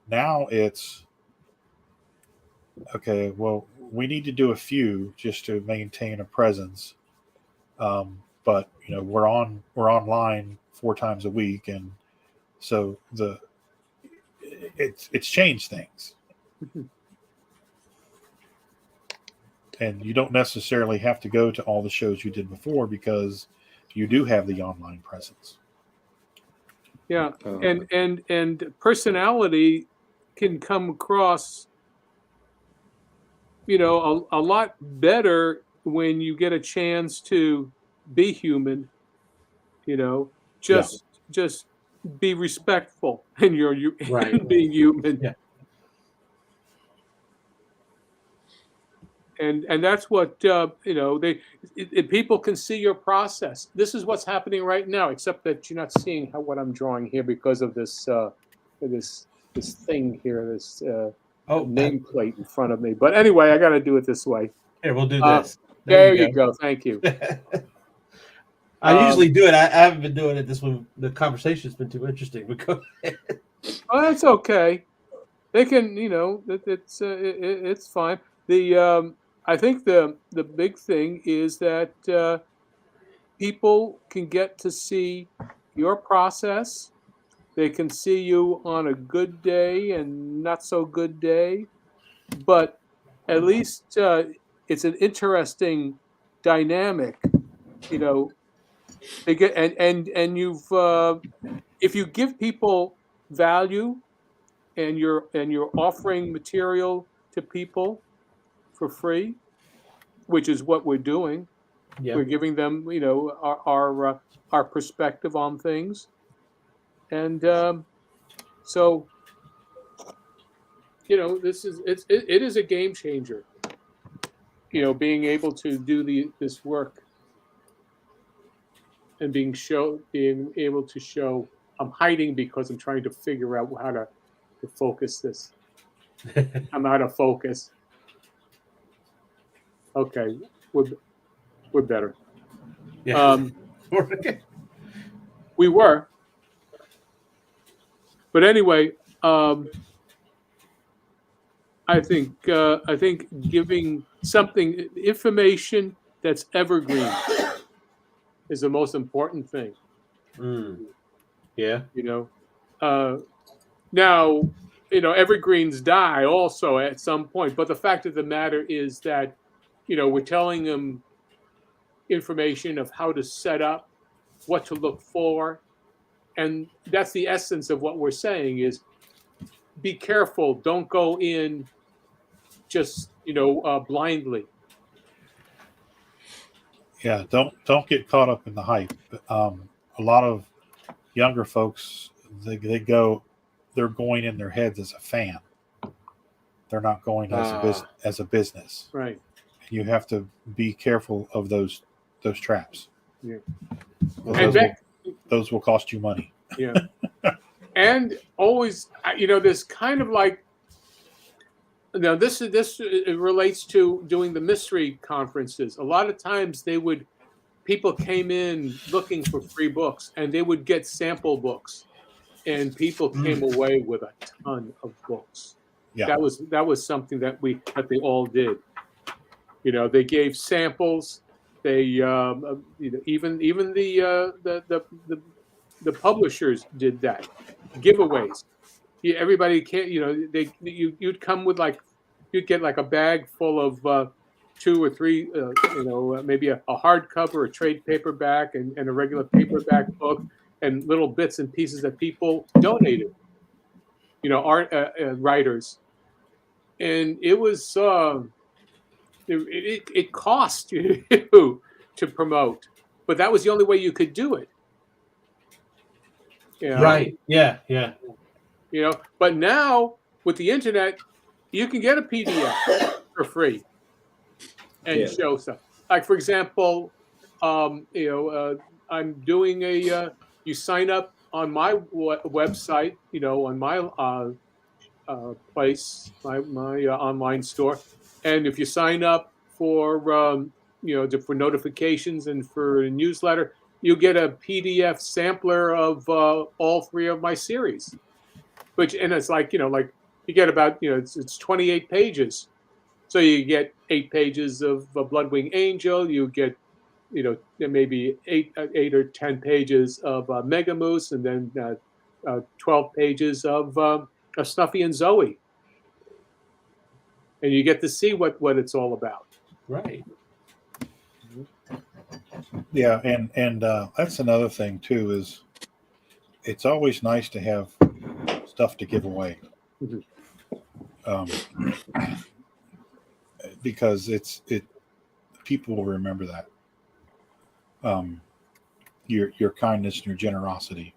Now it's okay. Well, we need to do a few just to maintain a presence. But we're online 4 times a week, and so it's changed things. And you don't necessarily have to go to all the shows you did before because you do have the online presence. Yeah, and personality can come across, a lot better when you get a chance to be human. Just be respectful, and you're Right. being human. Yeah. And that's what people can see your process. This is what's happening right now, except that you're not seeing what I'm drawing here because of this this thing here, this nameplate in front of me. But anyway, I got to do it this way. Here, we'll do this. There you go. Thank you. I usually do it. I haven't been doing it this one. The conversation's been too interesting. Oh, that's okay. They can, it's fine. I think the big thing is that people can get to see your process. They can see you on a good day and not so good day, but at least it's an interesting dynamic. They get and you've if you give people value and you're offering material to people for free, which is what we're doing. Yeah. We're giving them, our perspective on things, and so this is it is a game changer. Being able to do this work and being able to show. I'm hiding because I'm trying to figure out how to focus this. I'm out of focus. Okay, we're better. Yeah. We were, but anyway, I think giving something information that's evergreen is the most important thing. Yeah. Now, evergreens die also at some point, but the fact of the matter is that, we're telling them information of how to set up, what to look for. And that's the essence of what we're saying is be careful. Don't go in just, blindly. Yeah. Don't get caught up in the hype. A lot of younger folks, they're going in their heads as a fan. They're not going as a business. Right. You have to be careful of those traps. Yeah. Those will cost you money. Yeah. And always, there's kind of like, this it relates to doing the mystery conferences. A lot of times people came in looking for free books, and they would get sample books, and people came away with a ton of books. Yeah. That was something that they all did. They gave samples. They even the publishers did that. Giveaways. Yeah, everybody can't. You'd come with you'd get a bag full of 2 or 3, maybe a hardcover, a trade paperback, and a regular paperback book, and little bits and pieces that people donated. Art writers, and it was. It cost you to promote, but that was the only way you could do it. Right. Yeah. Yeah. But now with the internet, you can get a PDF for free and show stuff. Like, for example, I'm doing you sign up on my website, on my place, my online store, and if you sign up for for notifications and for a newsletter, you get a PDF sampler of all 3 of my series, and it's like you get about it's 28 pages, so you get 8 pages of Bloodwing Angel, you get maybe 8 or 10 pages of Mega Moose, and then 12 pages of Snuffy and Zoe, and you get to see what it's all about. Right. Yeah, and that's another thing too, is it's always nice to have stuff to give away, because people will remember that, your kindness and your generosity,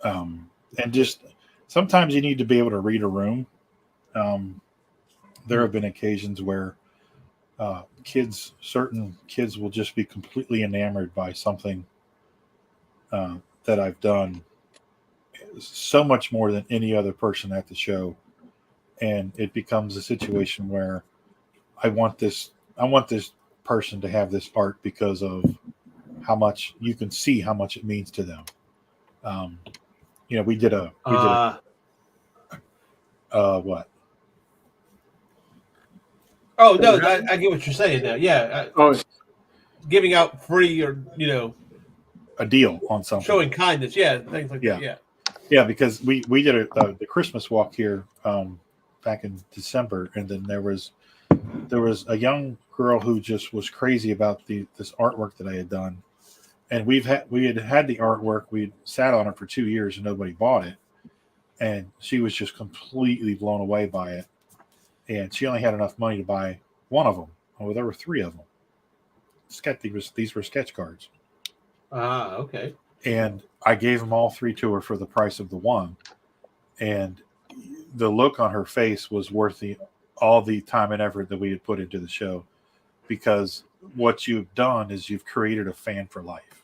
and just sometimes you need to be able to read a room. There have been occasions where certain kids will just be completely enamored by something that I've done, so much more than any other person at the show, and it becomes a situation where I want this person to have this art because of how much you can see how much it means to them. We did what? Oh no, I get what you're saying now. Yeah, giving out free or a deal on something, showing kindness, things like that. Yeah, because we did the Christmas walk here back in December, and then there was a young girl who just was crazy about this artwork that I had done, and we had the artwork, we'd sat on it for 2 years and nobody bought it, and she was just completely blown away by it. And she only had enough money to buy one of them. Oh, there were 3 of them. These were sketch cards. Okay. And I gave them all 3 to her for the price of the one. And the look on her face was worth all the time and effort that we had put into the show, because what you've done is you've created a fan for life.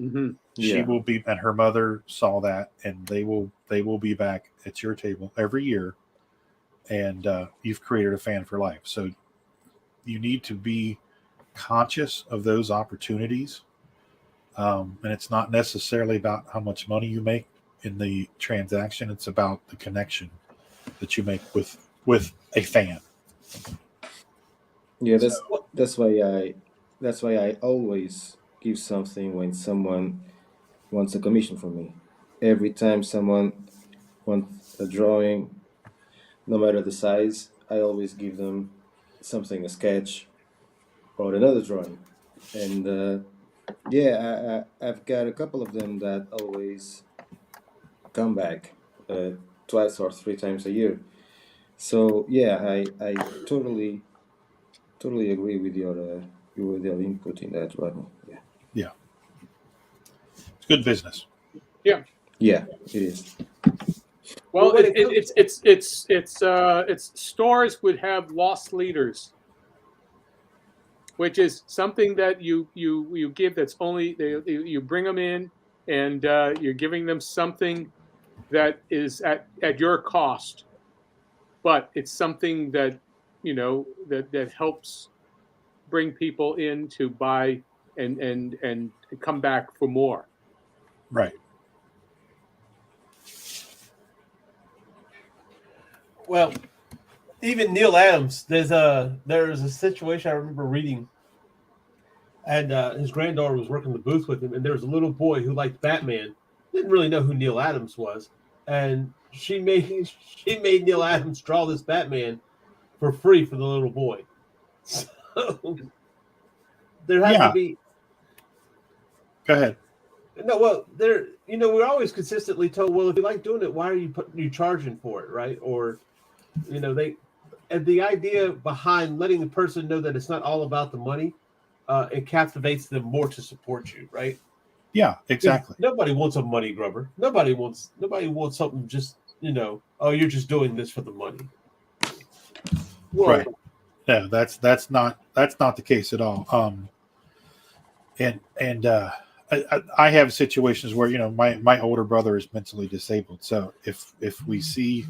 Mm-hmm. She will be, and her mother saw that, and they will be back at your table every year. And you've created a fan for life. So you need to be conscious of those opportunities. And it's not necessarily about how much money you make in the transaction. It's about the connection that you make with a fan. Yeah, that's why I always give something when someone wants a commission from me. Every time someone wants a drawing, no matter the size, I always give them something, a sketch or another drawing. And I've got a couple of them that always come back 2 or 3 times a year. So I totally agree with your input in that, Rodney. Yeah, it's good business. Yeah, it is. Well, it's stores would have lost leaders, which is something that you give that's only you bring them in, and you're giving them something that is at your cost, but it's something that that helps bring people in to buy and come back for more. Right. Well, even Neil Adams, there's a situation I remember reading, and his granddaughter was working the booth with him, and there was a little boy who liked Batman, didn't really know who Neil Adams was, and she made Neil Adams draw this Batman for free for the little boy. So there has to be. Go ahead. No, well, we're always consistently told, well, if you like doing it, why are you charging for it, right? Or, and the idea behind letting the person know that it's not all about the money, it captivates them more to support you, right? Yeah, exactly. Nobody wants a money grubber. Nobody wants something just, oh, you're just doing this for the money. Well, Right. No, that's not the case at all. I have situations where my older brother is mentally disabled. So if we see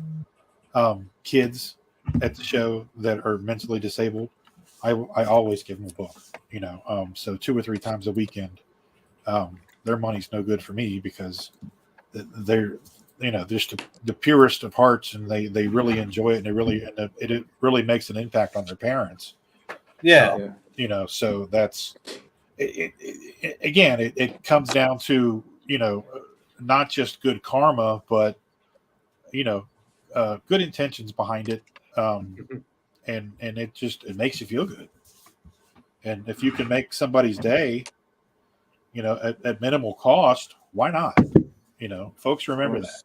kids at the show that are mentally disabled, I always give them a book. So 2 or 3 times a weekend, their money's no good for me because they're just the purest of hearts, and they really enjoy it, and it really makes an impact on their parents. yeah. So that's it comes down to not just good karma, but good intentions behind it, and it makes you feel good. And if you can make somebody's day, at minimal cost, why not? Folks remember that.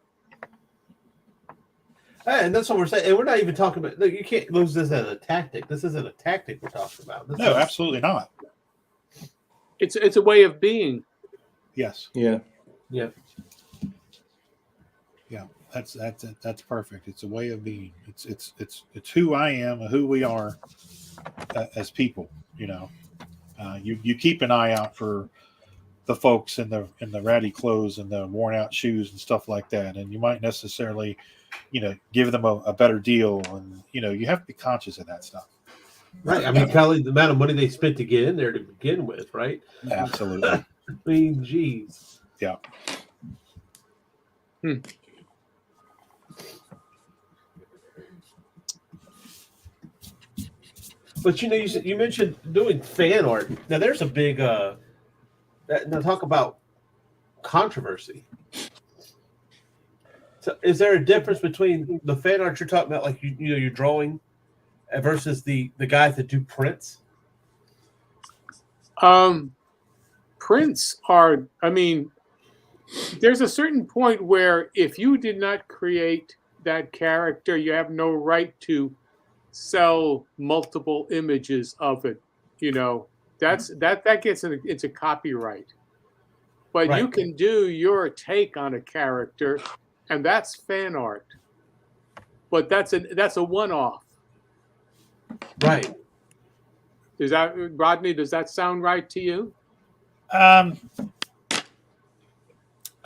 And that's what we're saying. And we're not even talking about. Look, you can't lose this as a tactic. This isn't a tactic we're talking about. No, absolutely not. It's a way of being. Yes. Yeah. Yeah. Yeah. That's perfect. It's a way of being. It's who I am, who we are as people. You keep an eye out for the folks in the ratty clothes and the worn out shoes and stuff like that, and you might necessarily, give them a better deal, and you have to be conscious of that stuff. Right. I mean, Kelly, the amount of money they spent to get in there to begin with, right? Absolutely. I mean, geez. Yeah. But you mentioned doing fan art. Now there's a big now talk about controversy. So is there a difference between the fan art you're talking about, like you're drawing, versus the guys that do prints? Prints are, there's a certain point where if you did not create that character, you have no right to sell multiple images of it. That gets into copyright. But Right. you can do your take on a character, and that's fan art. But that's a one-off. Right. Rodney, does that sound right to you? I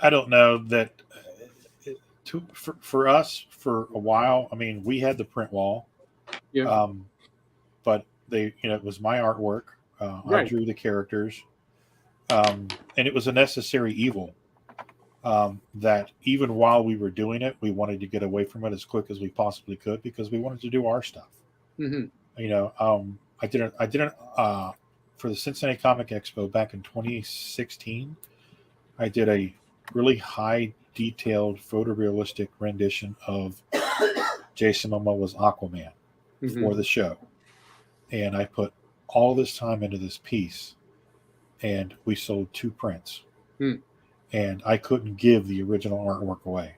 don't know that for us for a while. We had the print wall, but it was my artwork. Right. I drew the characters, and it was a necessary evil. That even while we were doing it, we wanted to get away from it as quick as we possibly could because we wanted to do our stuff. Mm-hmm. I did it for the Cincinnati Comic Expo back in 2016. I did a really high detailed photorealistic rendition of Jason Momoa's Aquaman for the show. And I put all this time into this piece, and we sold 2 prints. And I couldn't give the original artwork away.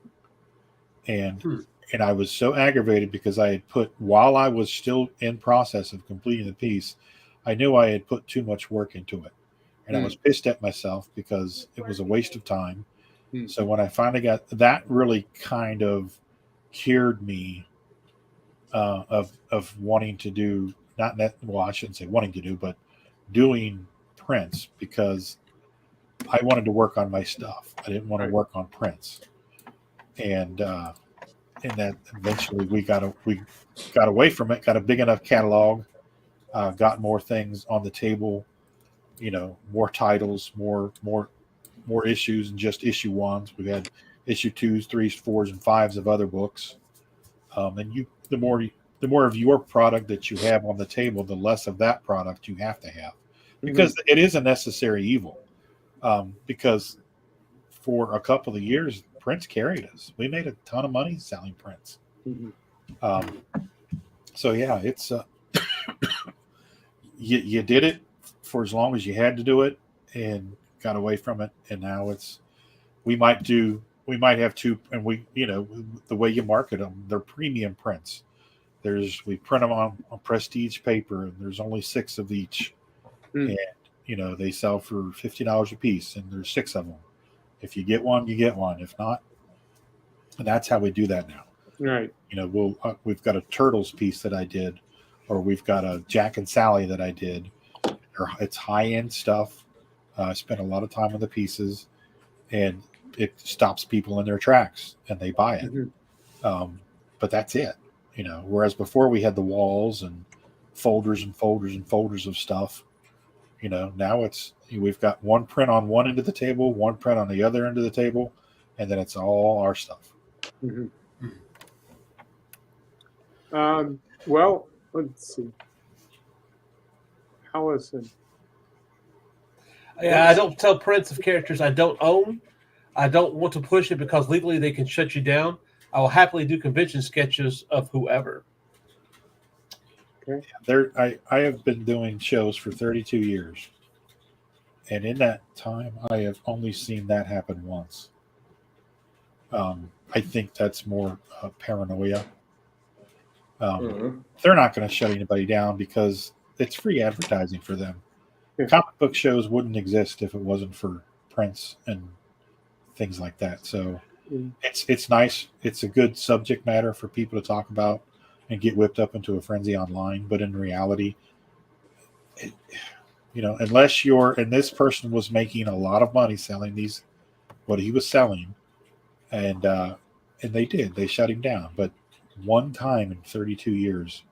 And I was so aggravated because I had put, while I was still in process of completing the piece, I knew I had put too much work into it. And I was pissed at myself because it was a waste of time. So when I finally got that, really kind of cured me of wanting to do, I shouldn't say wanting to do, but doing prints, because I wanted to work on my stuff. I didn't want to work on prints. And that eventually we got away from it, got a big enough catalog, got more things on the table, more titles, more issues than just issue 1s. We had issue 2s, 3s, 4s, and 5s of other books. And the more of your product that you have on the table, the less of that product you have to have, because it is a necessary evil. Because for a couple of years, prints carried us. We made a ton of money selling prints. So yeah, it's you did it for as long as you had to do it and got away from it. And now we might have 2, and the way you market them, they're premium prints. We print them on prestige paper, and there's only 6 of each. They sell for $50 a piece, and there's 6 of them. If you get one, you get one. If not, and that's how we do that now. Right. We've got a Turtles piece that I did, or we've got a Jack and Sally that I did. It's high-end stuff. I spent a lot of time on the pieces, and it stops people in their tracks, and they buy it. Mm-hmm. But that's it. Whereas before we had the walls and folders and folders and folders of stuff. Now we've got one print on one end of the table, one print on the other end of the table, and then it's all our stuff. Mm-hmm. Well, let's see. How is it? Yeah, I don't tell prints of characters I don't own. I don't want to push it because legally they can shut you down. I will happily do convention sketches of whoever. Okay. I have been doing shows for 32 years. And in that time, I have only seen that happen once. I think that's more paranoia. They're not going to shut anybody down because it's free advertising for them. Yeah. Comic book shows wouldn't exist if it wasn't for prints and things like that. So it's nice. It's a good subject matter for people to talk about and get whipped up into a frenzy online. But in reality, unless and this person was making a lot of money selling what he was selling, and they shut him down. But one time in 32 years,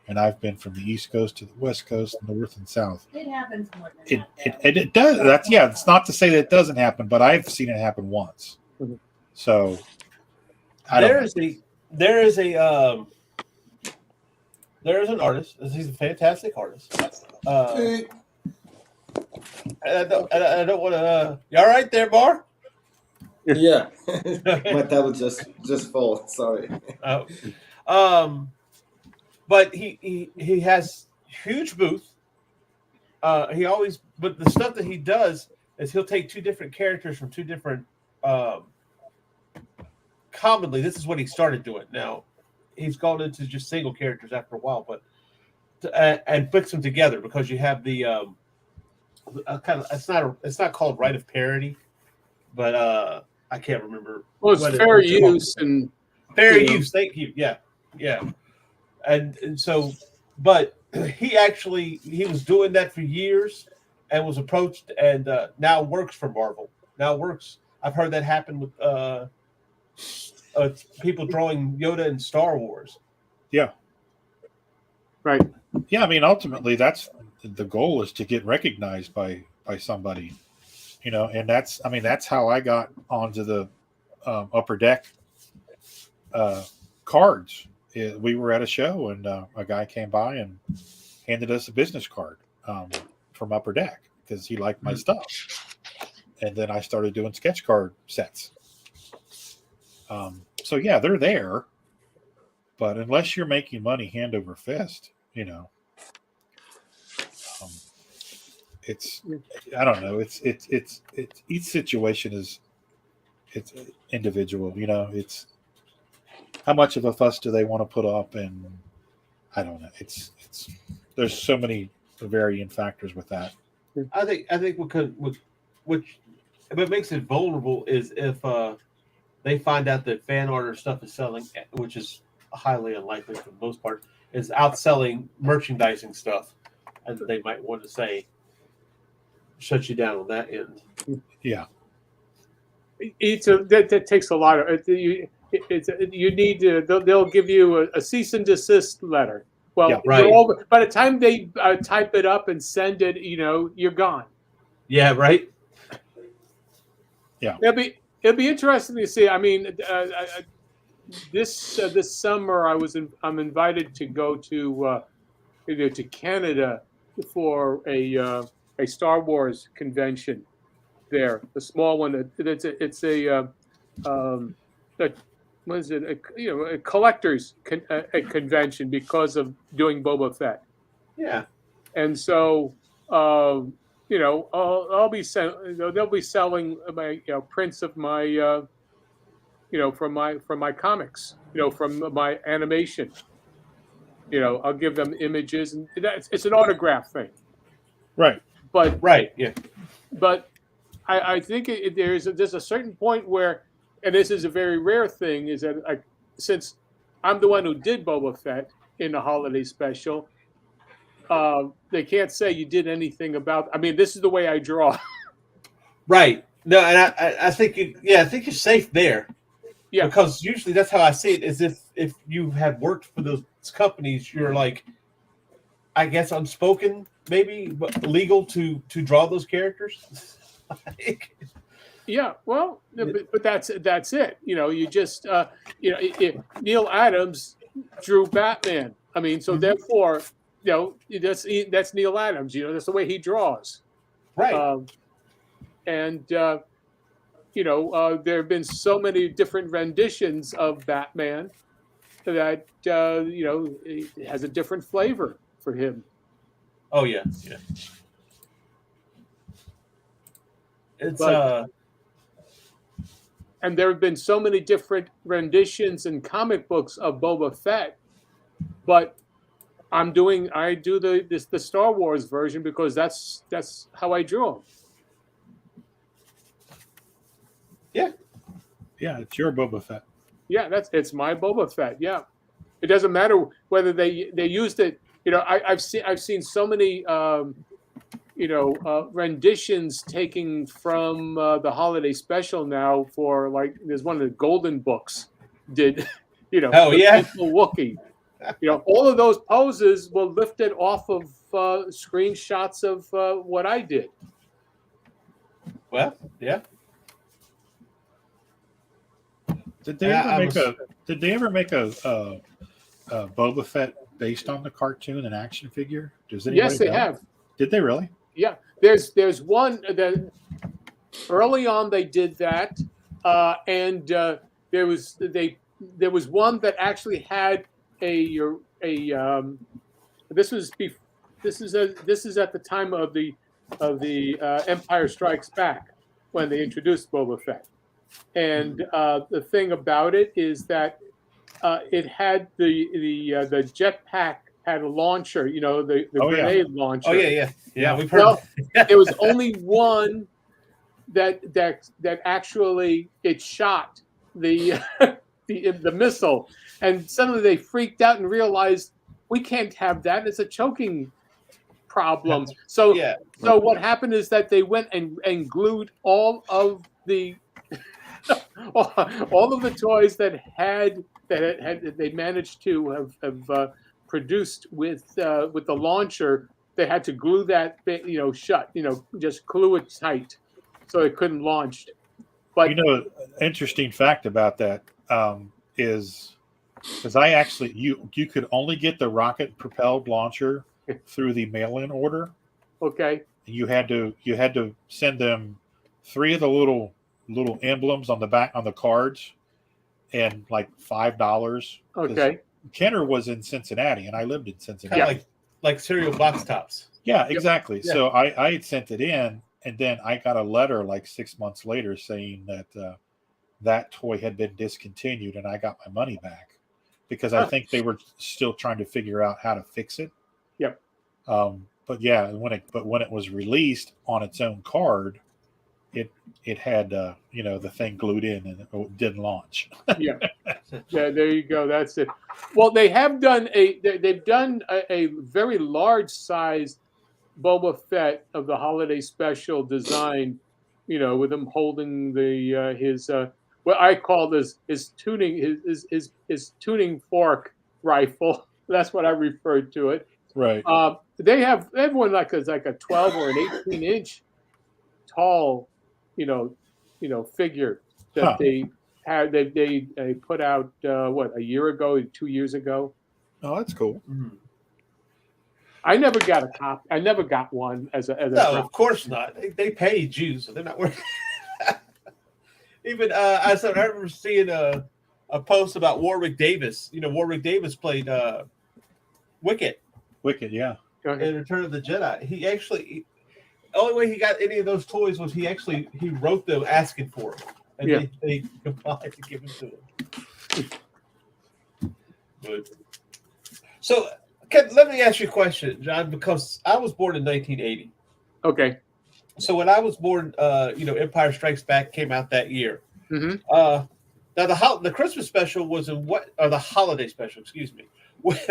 and I've been from the East Coast to the West Coast, North and South. It happens more than It does. It's not to say that it doesn't happen, but I've seen it happen once. Mm-hmm. So There is an artist. He's a fantastic artist. And I don't want to. You all right there, Bar? Yeah, my tablet just fall. Sorry. But he has huge booth. But the stuff that he does is he'll take 2 different characters from 2 different. Commonly, this is what he started doing. Now, he's gone into just single characters after a while, but and puts them together because you have the kind of it's not called Right of Parody, but I can't remember. Well, it's fair use and fair use. Thank you. Yeah. And so, but he was doing that for years and was approached and now works for Marvel. I've heard that happen with people drawing Yoda in Star Wars. Yeah. Right. Yeah, I mean, ultimately, that's the goal, is to get recognized by somebody, and that's how I got onto the Upper Deck cards. We were at a show, and a guy came by and handed us a business card from Upper Deck because he liked my stuff. And then I started doing sketch card sets. So yeah, they're there, but unless you're making money hand over fist, it's, I don't know. It's each situation it's individual, it's how much of a fuss do they want to put up? And I don't know. It's there's so many varying factors with that. I think which makes it vulnerable is if they find out that fan art or stuff is selling, which is highly unlikely for the most part, is outselling merchandising stuff, and they might want to say shut you down on that end. Yeah, that takes a lot of. You need to. They'll give you a cease and desist letter. Well, yeah, right. By the time they type it up and send it, you're gone. Yeah, right. Yeah, it'll be interesting to see. I mean, this summer I'm invited to go to to Canada for a Star Wars convention there, a small one. It's a what is it? A collector's convention because of doing Boba Fett. Yeah, and so I'll be they'll be selling my prints of my from my comics, from my animation. I'll give them images, and it's an autograph thing. Right. But Right. Yeah. but I think there's a certain point where, and this is a very rare thing, is that since I'm the one who did Boba Fett in the holiday special, they can't say you did anything about. I mean, this is the way I draw. Right. No, and I think I think you're safe there. Yeah. Because usually that's how I see it. Is if you have worked for those companies, you're like, I guess unspoken, maybe, but legal to draw those characters. Yeah, well, but that's it. You just Neil Adams drew Batman. I mean, so therefore, that's Neil Adams. That's the way he draws. Right. And there have been so many different renditions of Batman that it has a different flavor for him. Oh yeah. It's and there have been so many different renditions and comic books of Boba Fett, but I do the Star Wars version because that's how I drew him. Yeah, it's your Boba Fett. Yeah, it's my Boba Fett. Yeah, it doesn't matter whether they used it. I've seen so many renditions taken from the holiday special now for there's one of the Golden Books did, Oh yeah, Wookiee. All of those poses were lifted off of screenshots of what I did. Well, yeah. Did they ever make a Boba Fett based on the cartoon and action figure? Does anybody Yes, they know? have. Did they really? Yeah, there's one that early on they did that, and there was one that actually had a this is at the time of the Empire Strikes Back when they introduced Boba Fett, and the thing about it is that it had the jetpack. Had a launcher, the grenade launcher. Oh yeah. We've heard. Well, there was only one that actually it shot the the missile, and suddenly they freaked out and realized we can't have that. It's a choking problem. So what happened is that they went and glued all of the all of the toys that they managed to have produced with the launcher. They had to glue that shut, just glue it tight so it couldn't launch. But interesting fact about that is because I actually you could only get the rocket propelled launcher through the mail-in order. Okay. You had to send them 3 of the little emblems on the back on the cards and like $5. Okay. Kenner was in Cincinnati, and I lived in Cincinnati. Kind of like cereal box tops. Yeah, exactly. Yeah. So I had sent it in, and then I got a letter like 6 months later saying that that toy had been discontinued, and I got my money back because I think they were still trying to figure out how to fix it. Yep. But yeah, when it was released on its own card, it had the thing glued in and it didn't launch. Yeah, there you go. That's it. Well, they have done they've done a very large sized Boba Fett of the holiday special design, with him holding his what I call his tuning fork rifle. That's what I referred to it. Right. They have one like a 12 or an 18-inch tall, figure that they had. They put out a year ago, 2 years ago. Oh, that's cool. Mm-hmm. I never got a copy. I never got one as a. No, of course not. They pay Jews, so they're not worth. Even I remember seeing a post about Warwick Davis. Warwick Davis played Wicket. Wicket, yeah. In Return of the Jedi. He actually, the only way he got any of those toys was he wrote them asking for them, and they complied to give them to him. Good. So, let me ask you a question, John, because I was born in 1980, Okay. So when I was born, Empire Strikes Back came out that year. Mm-hmm. Now the Christmas special was in what, or the holiday special? Excuse me. What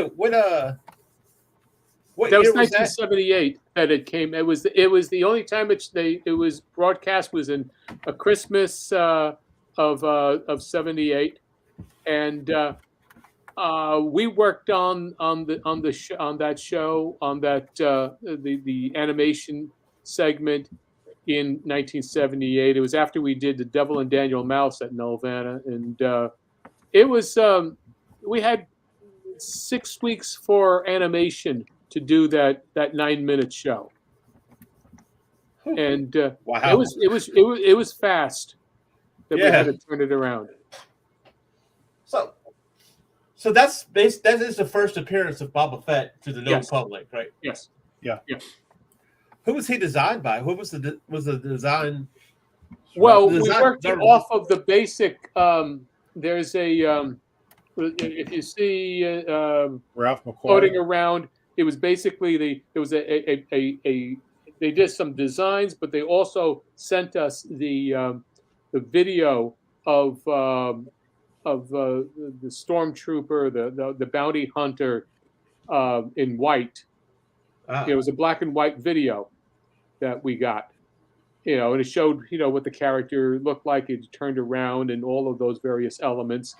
That year was was that? 1978 that it came. It was the only time it was broadcast was in a Christmas of 78, and we worked on that show, on that the animation segment in 1978. It was after we did The Devil and Daniel Mouse at Nelvana, and it was we had 6 weeks for animation to do that 9-minute show, and Wow. it was fast that we had to turn it around. So that is the first appearance of Boba Fett to the known public, right? Yes. Yeah. Who was he designed by? What was the design? Well, we worked it off of the basic. There's a if you see Ralph McQuarrie floating around, it was basically they did some designs, but they also sent us the video of the stormtrooper, the bounty hunter in white. It was a black and white video that we got, and it showed, what the character looked like. It turned around and all of those various elements.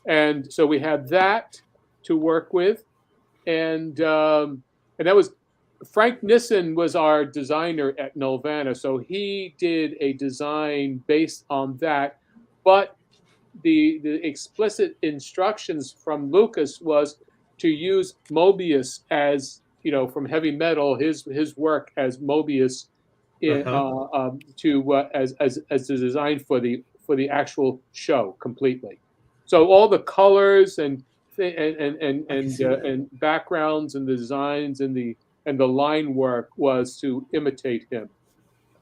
And so we had that to work with. And that was Frank Nissen was our designer at Nelvana. So he did a design based on that. But the explicit instructions from Lucas was to use Mobius as, from Heavy Metal, his work as Mobius as the design for the actual show completely. So all the colors and backgrounds and the designs and the line work was to imitate him.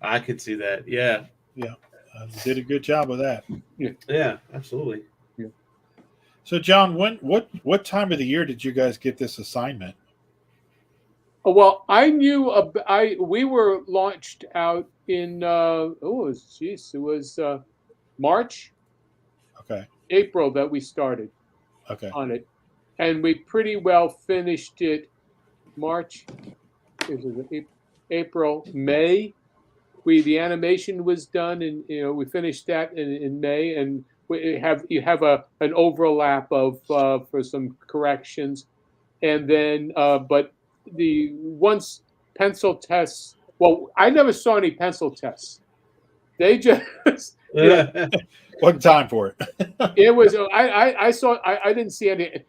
I could see that. Yeah. Yeah. Did a good job of that. Yeah, absolutely. Yeah. So, John, what time of the year did you guys get this assignment? Well, I knew we were launched out in it was March, April that we started on it, and we pretty well finished it March, April, May. The animation was done, and we finished that in May, and you have an overlap of for some corrections, and then but the once pencil tests. Well, I never saw any pencil tests. They just wasn't time for it. It was I saw I didn't see any.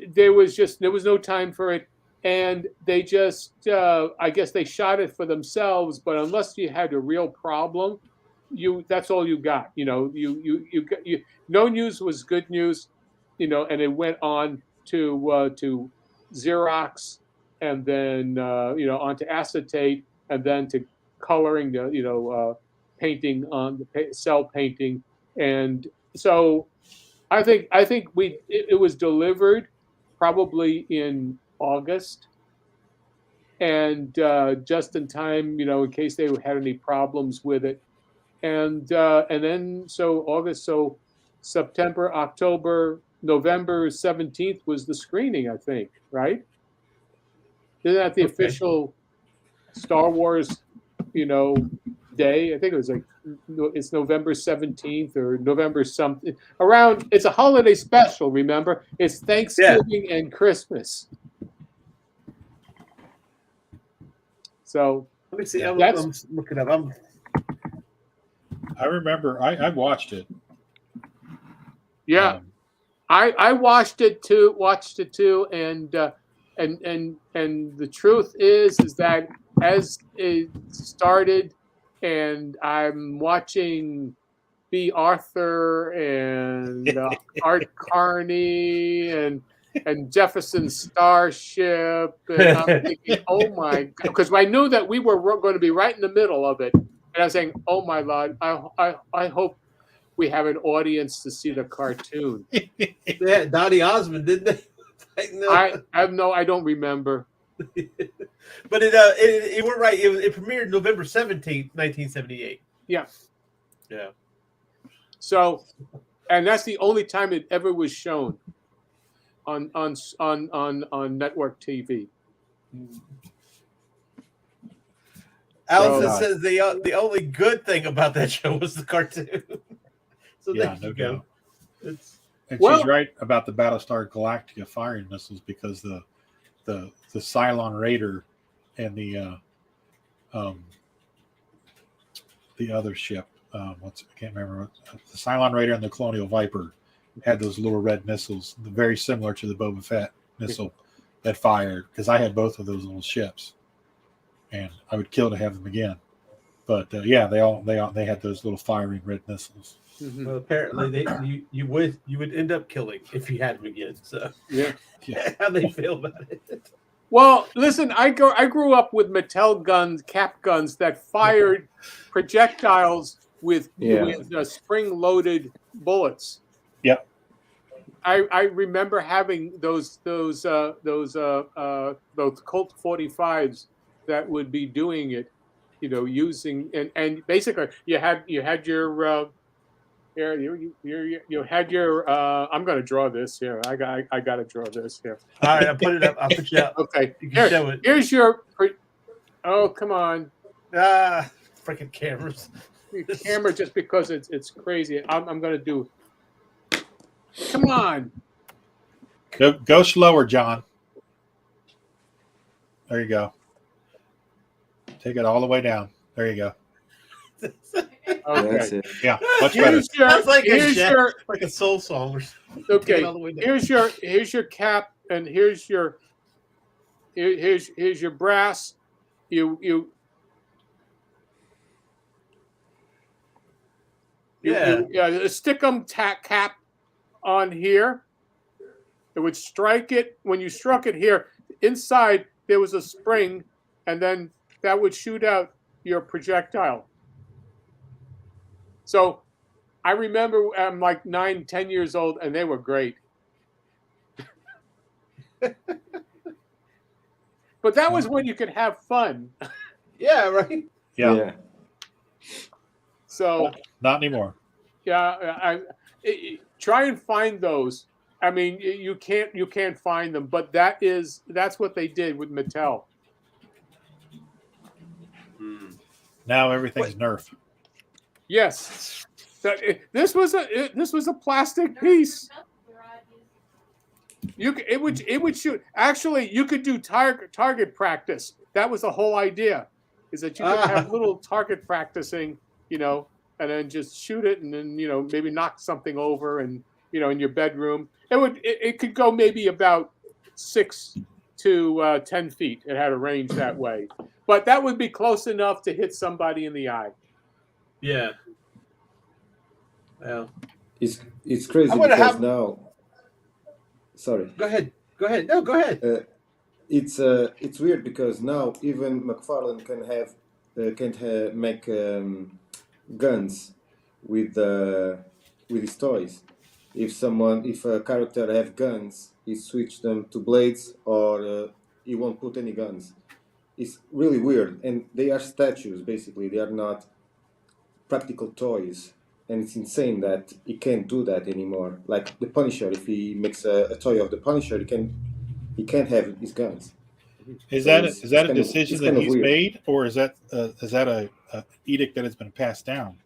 There was no time for it. And they just, I guess they shot it for themselves. But unless you had a real problem, that's all you got. No news was good news, and it went on to Xerox, and then onto acetate, and then to coloring, painting on the cell painting, and so I think it was delivered probably in August, and just in time, in case they had any problems with it, and then so August, so September, October, November 17th was the screening, I think, right? Isn't that the official Star Wars, day? I think it was it's November 17th or November something around. It's a holiday special. Remember, it's Thanksgiving and Christmas. So let me see. I'm looking up. I remember. I watched it. Yeah, I watched it too. And the truth is that as it started, and I'm watching B. Arthur and Art Carney and Jefferson Starship, and I'm thinking, oh my God, because I knew that we were going to be right in the middle of it, and I was saying, oh my Lord, I hope we have an audience to see the cartoon. Yeah, Donny Osmond, didn't they? I don't remember. But it we're right. It premiered November 17th, 1978. Yeah. Yeah. So, and that's the only time it ever was shown on network TV. Allison So- says the only good thing about that show was the cartoon. So Yeah, there no you go. doubt. It's And Well- she's right about the Battlestar Galactica firing missiles because the Cylon Raider and the other ship, I can't remember the Cylon Raider and the Colonial Viper had those little red missiles, very similar to the Boba Fett missile that fired. Because I had both of those little ships, and I would kill to have them again. But yeah, they had those little firing red missiles. Mhm. well, apparently you would end up killing if you had them again. So Yeah. how they feel about it. Well, listen, I grew up with Mattel guns, cap guns that fired projectiles with spring-loaded bullets. Yep. I remember having those Colt 45s that would be doing it, using and basically you had your you had your I'm going to draw this here. I got to draw this here. All right, I'll put it up. I'll put you out. Okay. You can show it. Here's your. Oh, come on. Freaking cameras. Your camera, just because it's crazy. I'm going to do. Come on. Go slower, John. There you go. Take it all the way down. There you go. Okay. That's it. Yeah, much better. Here's your. Sounds like Here's your. like a soul song. Or something. Okay. Take it all the way down. Here's your cap, and here's your brass. You stick them cap on here. It would strike it. When you struck it here, inside there was a spring, and then that would shoot out your projectile. So I remember I'm like 9, 10 years old, and they were great. But that was when you could have fun. Yeah, right. Yeah, So not anymore. yeah, try and find those. I mean, you can't find them, but that's what they did with Mattel. Now everything's Nerf. Yes, this was a plastic piece. It would shoot. Actually, you could do target practice. That was the whole idea, is that you could have little target practicing, and then just shoot it, and then maybe knock something over, and in your bedroom. It could go maybe about 6 to 10 feet. It had a range that way, but that would be close enough to hit somebody in the eye. Yeah. Well, It's crazy I wanna because have- now. Sorry. go ahead. Go ahead. No, go ahead. It's weird because now even McFarlane can make guns with his toys. If a character have guns, he switch them to blades, or he won't put any guns. It's really weird, and they are statues basically. They are not practical toys, and it's insane that he can't do that anymore. Like the Punisher, if he makes a toy of the Punisher, he can't have his guns. Is So that it's a kind of- decision it's that kind of he's weird. made, or is that a edict that has been passed down?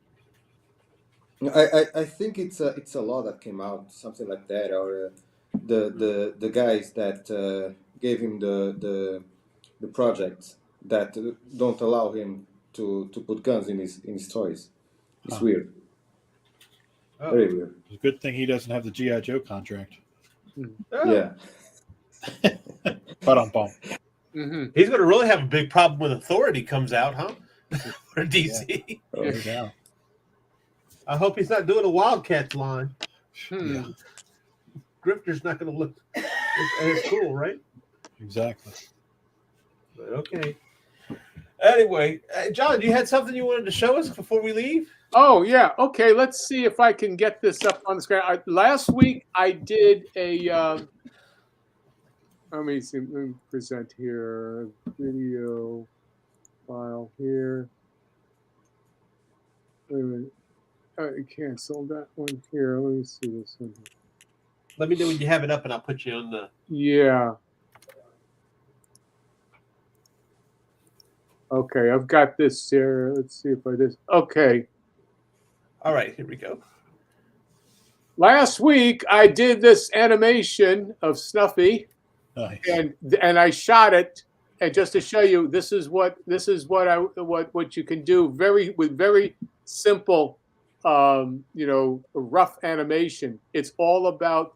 I think it's a law that came out, something like that, or the guys that gave him the project that don't allow him to put guns in his toys. It's weird, Oh. very weird. It's a good thing he doesn't have the G.I. Joe contract. Oh. Yeah, But bum. Mm-hmm. He's going to really have a big problem when Authority comes out, huh? For DC. No doubt. I hope he's not doing a Wildcats line. Hmm. Grifter's not going to look as cool, right? Exactly. But okay. Anyway, John, you had something you wanted to show us before we leave? Oh yeah. Okay. Let's see if I can get this up on the screen. Last week I did Let me see. Let me present here. Video file here. Wait a minute. Cancel that one here. Let me see this one. Let me know when you have it up, and I'll put you on the. Yeah. Okay, I've got this here. Let's see if I just. Okay. All right, here we go. Last week I did this animation of Snuffy, Nice. and I shot it, and just to show you, this is what you can do with very simple, rough animation. It's all about,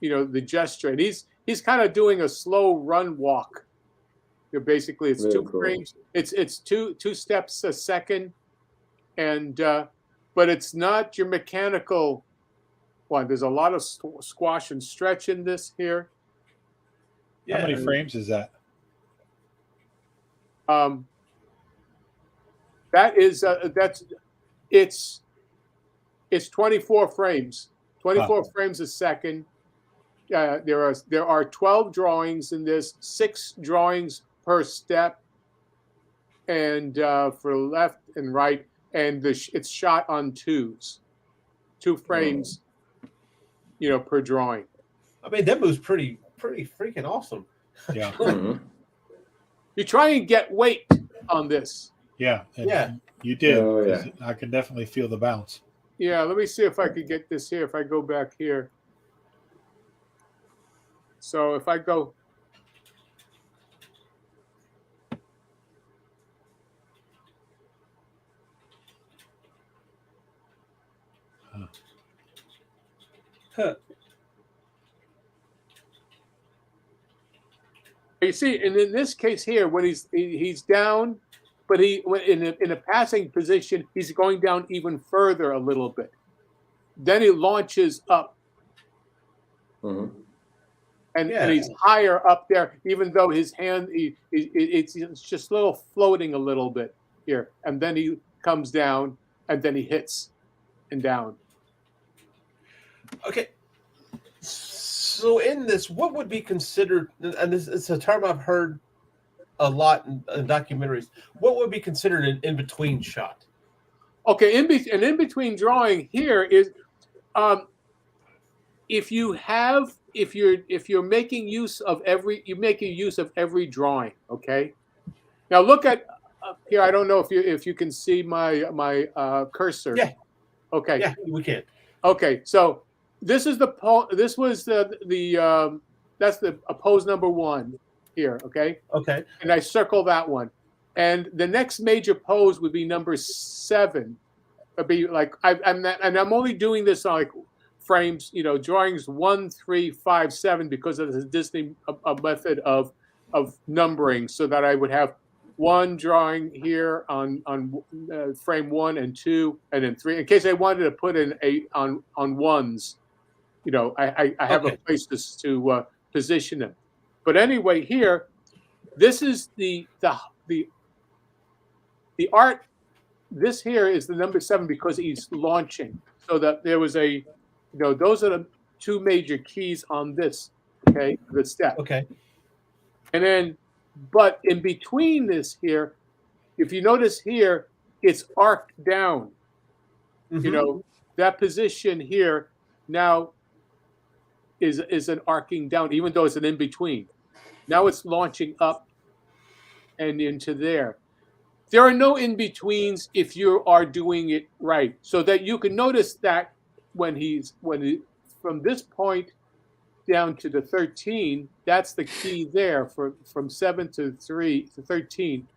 the gesture, and he's kind of doing a slow run walk. Basically, it's Very 2 cool. frames. It's two steps a second, and but it's not your mechanical one. There's a lot of squash and stretch in this here. Yeah. How many frames is that? That is it's 24 frames. 24 frames a second. There are 12 drawings in this, 6 drawings per step, and for left and right, and it's shot on 2s, 2 frames, per drawing. I mean, that move's pretty freaking awesome. Yeah. Mhm. You try and get weight on this. Yeah. And Yeah. You did. Oh, yeah. I can definitely feel the bounce. Yeah, let me see if I could get this here. If I go back here. So if I go. Huh. You see, and in this case here, when he's down, but in a passing position, he's going down even further a little bit. Then he launches up, Mhm. and Yeah. he's higher up there, even though his hand it's just a little floating a little bit here, and then he comes down, and then he hits and down. Okay. So in this, what would be considered, and this it's a term I've heard a lot in documentaries, what would be considered an in-between shot? Okay, an in-between drawing here is if you're making use of every drawing. Okay, now look at here. I don't know if you can see my cursor. Yeah. Okay. Yeah, we can. Okay, so this is this was that's the pose number 1 here. Okay. Okay. And I circle that one, and the next major pose would be number 7. It'd be like I'm only doing this on like frames, drawings 1, 3, 5, 7 because of the Disney method of numbering, so that I would have 1 drawing here on frame 1 and 2 and then 3 in case I wanted to put in on 1s. I have a place to position them. But anyway, here, this is the art. This here is the number 7 because he's launching. So that there was those are the 2 major keys on this. Okay, the step. Okay. And then, but in between this here, if you notice here, it's arced down. Mhm. That position here now is an arcing down, even though it's an in-between. Now it's launching up and into there. There are no in-betweens if you are doing it right. So that you can notice that when from this point down to the 13, that's the key there from 7 to 3 to 13.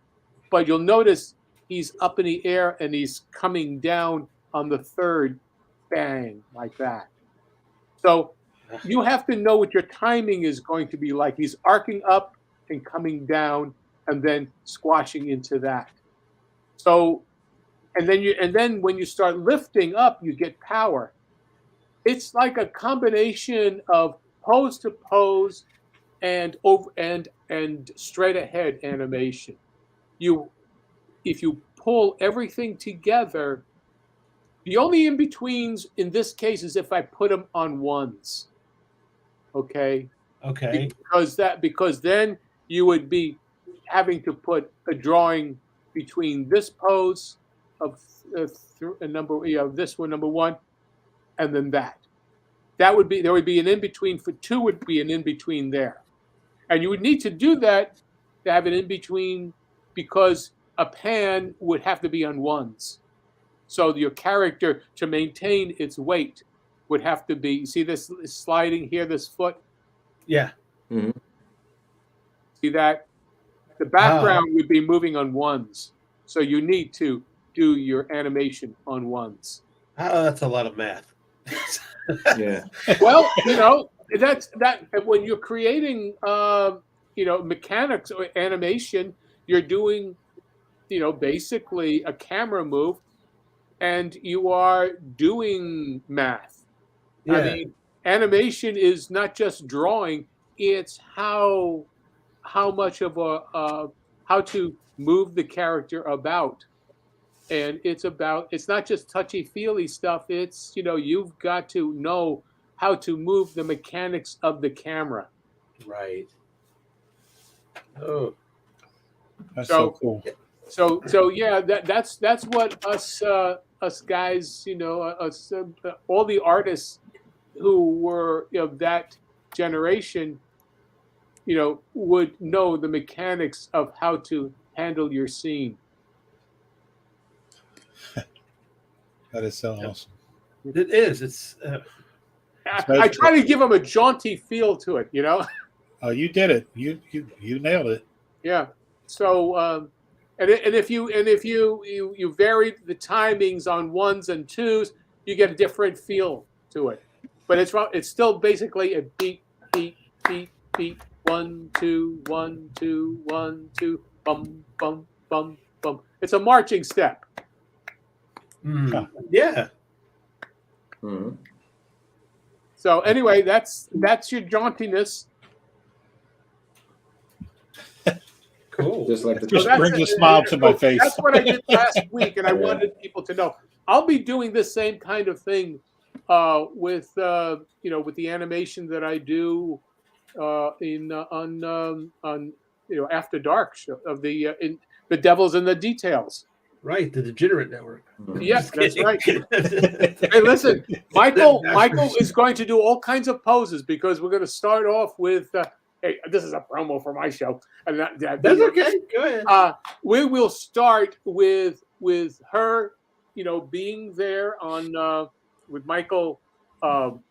But you'll notice he's up in the air and he's coming down on the 3rd, bang, like that. So you have to know what your timing is going to be like. He's arcing up and coming down and then squashing into that. So, and then when you start lifting up, you get power. It's like a combination of pose to pose and over and straight ahead animation. If you pull everything together, the only in-betweens in this case is if I put them on 1s. Okay. Okay. Because then you would be having to put a drawing between this pose of number, this one, number one, and then that. There would be an in between for two. Would be an in between there, and you would need to do that to have an in between because a pan would have to be on ones. So your character, to maintain its weight, would have to be. You see this sliding here, this foot. Yeah. Mhm. See that? The background would be moving on ones. So you need to do your animation on ones. Oh, that's a lot of math. Yeah. Well, that's when you're creating mechanics or animation, you're doing basically a camera move, and you are doing math. Yeah. I mean, animation is not just drawing, it's how much of how to move the character about. And it's not just touchy-feely stuff. It's, you've got to know how to move the mechanics of the camera. Right. Oh. That's so cool. So yeah, that's what us guys, all the artists who were of that generation, would know the mechanics of how to handle your scene. That is so awesome. It is. It's. I try to give them a jaunty feel to it, Oh, you did it. You nailed it. Yeah. So, and if you vary the timings on ones and twos, you get a different feel to it. But it's still basically a beat, beat, beat, beat. 1, 2, 1, 2, 1, 2. Bum, bum, bum, bum. It's a marching step. Yeah. Mm-hmm. So anyway, that's your jauntiness. Cool. Just like the Just brings a smile to my face. That's what I did last week, and I wanted people to know. I'll be doing the same kind of thing with the animation that I do on After Dark show of the Devil's in the Details. Right, the Degenerate Network. Yes, that's right. Hey, listen, Michael is going to do all kinds of poses because we're going to start off with. Hey, this is a promo for my show. And That's okay. Go ahead. We will start with her, being there on with Michael, sort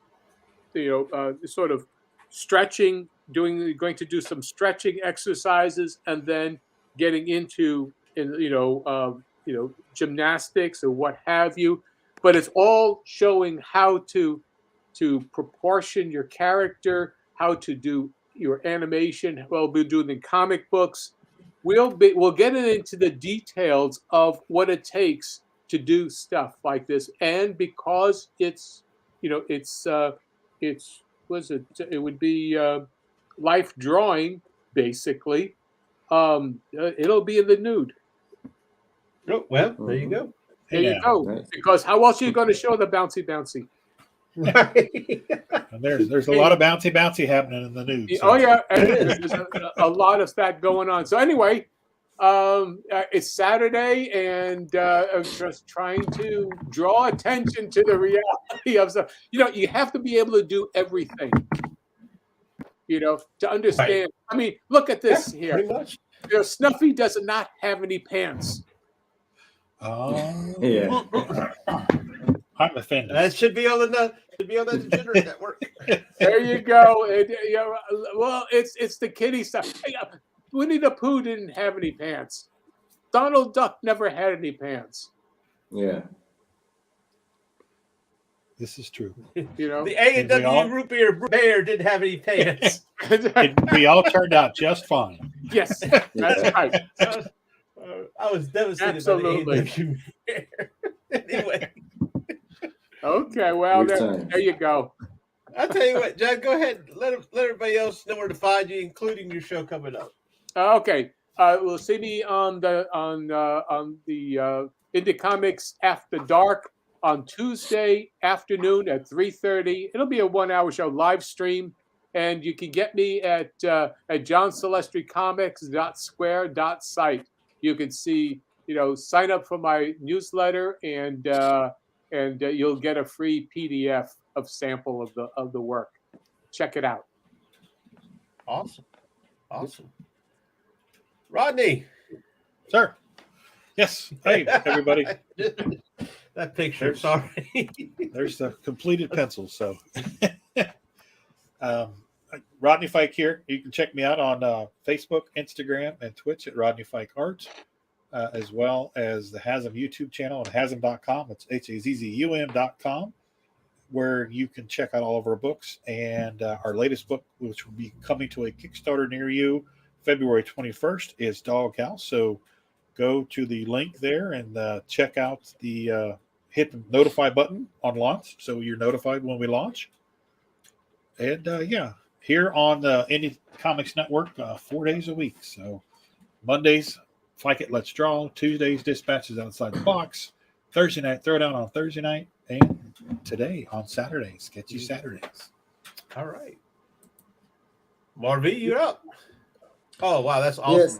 of stretching, going to do some stretching exercises, and then getting into gymnastics or what have you. But it's all showing how to proportion your character, how to do your animation. Well, we'll do the comic books. We'll get into the details of what it takes to do stuff like this, and because it would be life drawing basically. It'll be in the nude. Oh, well, there you go. There you go. Nice. Because how else are you going to show the bouncy? Right. There's a lot of bouncy happening in the news. So. Oh yeah, there's a lot of that going on. So anyway, it's Saturday, and I'm just trying to draw attention to the reality of stuff. You have to be able to do everything. To understand. Right. I mean, look at this here. Pretty much. Snuffy does not have any pants. Oh Yeah. I'm offended. That should be on the Degenerate Network. There you go. Well, it's the kiddie stuff. Hey, Winnie the Pooh didn't have any pants. Donald Duck never had any pants. Yeah. This is true. The A&W Root Beer Bear didn't have any pants. We all turned out just fine. Yes, that's right. I was devastated. Absolutely. By the A&W Bear. Anyway. Okay, well, there you go. I'll tell you what, John, go ahead. Let everybody else know where to find you, including your show coming up. Okay. We'll see me on the Indie Comics After Dark on Tuesday afternoon at 3:30. It'll be a 1-hour show, live stream. And you can get me at johncelestrycomics.square.site. You can see, sign up for my newsletter, and you'll get a free PDF of sample of the work. Check it out. Awesome. Rodney. Sir. Yes. Hey, everybody. That picture. Sorry. There's the completed pencil. So, Rodney Fyke here. You can check me out on Facebook, Instagram, and Twitch at Rodney Fyke Art, as well as the Hasm YouTube channel at hasm.com. It's HAZZUM.com, where you can check out all of our books and our latest book, which will be coming to a Kickstarter near you February 21st, is Doghouse. So go to the link there and check out hit the notify button on launch so you're notified when we launch. And here on the Indie Comics Network 4 days a week. So Mondays, Fyke It, Let's Draw. Tuesdays, Dispatches Outside the Box. Thursday night, Throwdown on Thursday night. And today on Saturday, Sketchy Saturdays. All right. MarV, you're up. Oh, wow, that's awesome. Yes,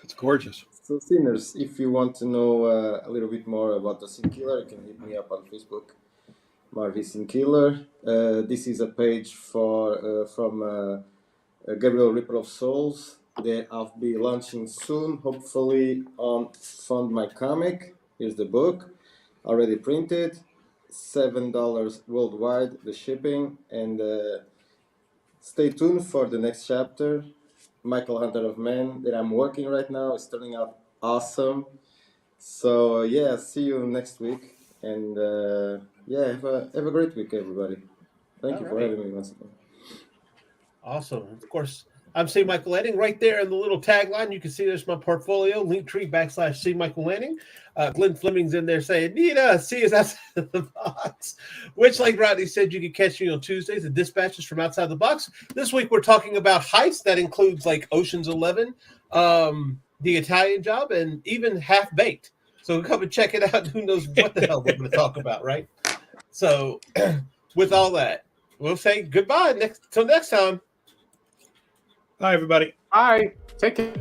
It's gorgeous. so sinners, if you want to know a little bit more about the Sin Killer, you can hit me up on Facebook, MarV Sin Killer. This is a page from Gabriel Ripper of Souls that I'll be launching soon, hopefully on Fund My Comic. Here's the book, already printed, $7 worldwide, the shipping, and stay tuned for the next chapter. Michael Hunter of Men that I'm working right now is turning out awesome. So see you next week, and have a great week, everybody. Thank you for having me once again. Awesome. Of course, I'm C. Michael Lanning. Right there in the little tagline, you can see there's my portfolio, Linktree/C. Michael Lanning. Glenn Fleming's in there saying, Nita, see us outside the box. Which, like Rodney said, you can catch me on Tuesdays, the Dispatches from Outside the Box. This week, we're talking about heists. That includes like Ocean's 11, The Italian Job, and even Half Baked. So come and check it out. Who knows what the hell we're going to talk about, right? So with all that, we'll say goodbye till next time. Bye, everybody. Bye. Take care.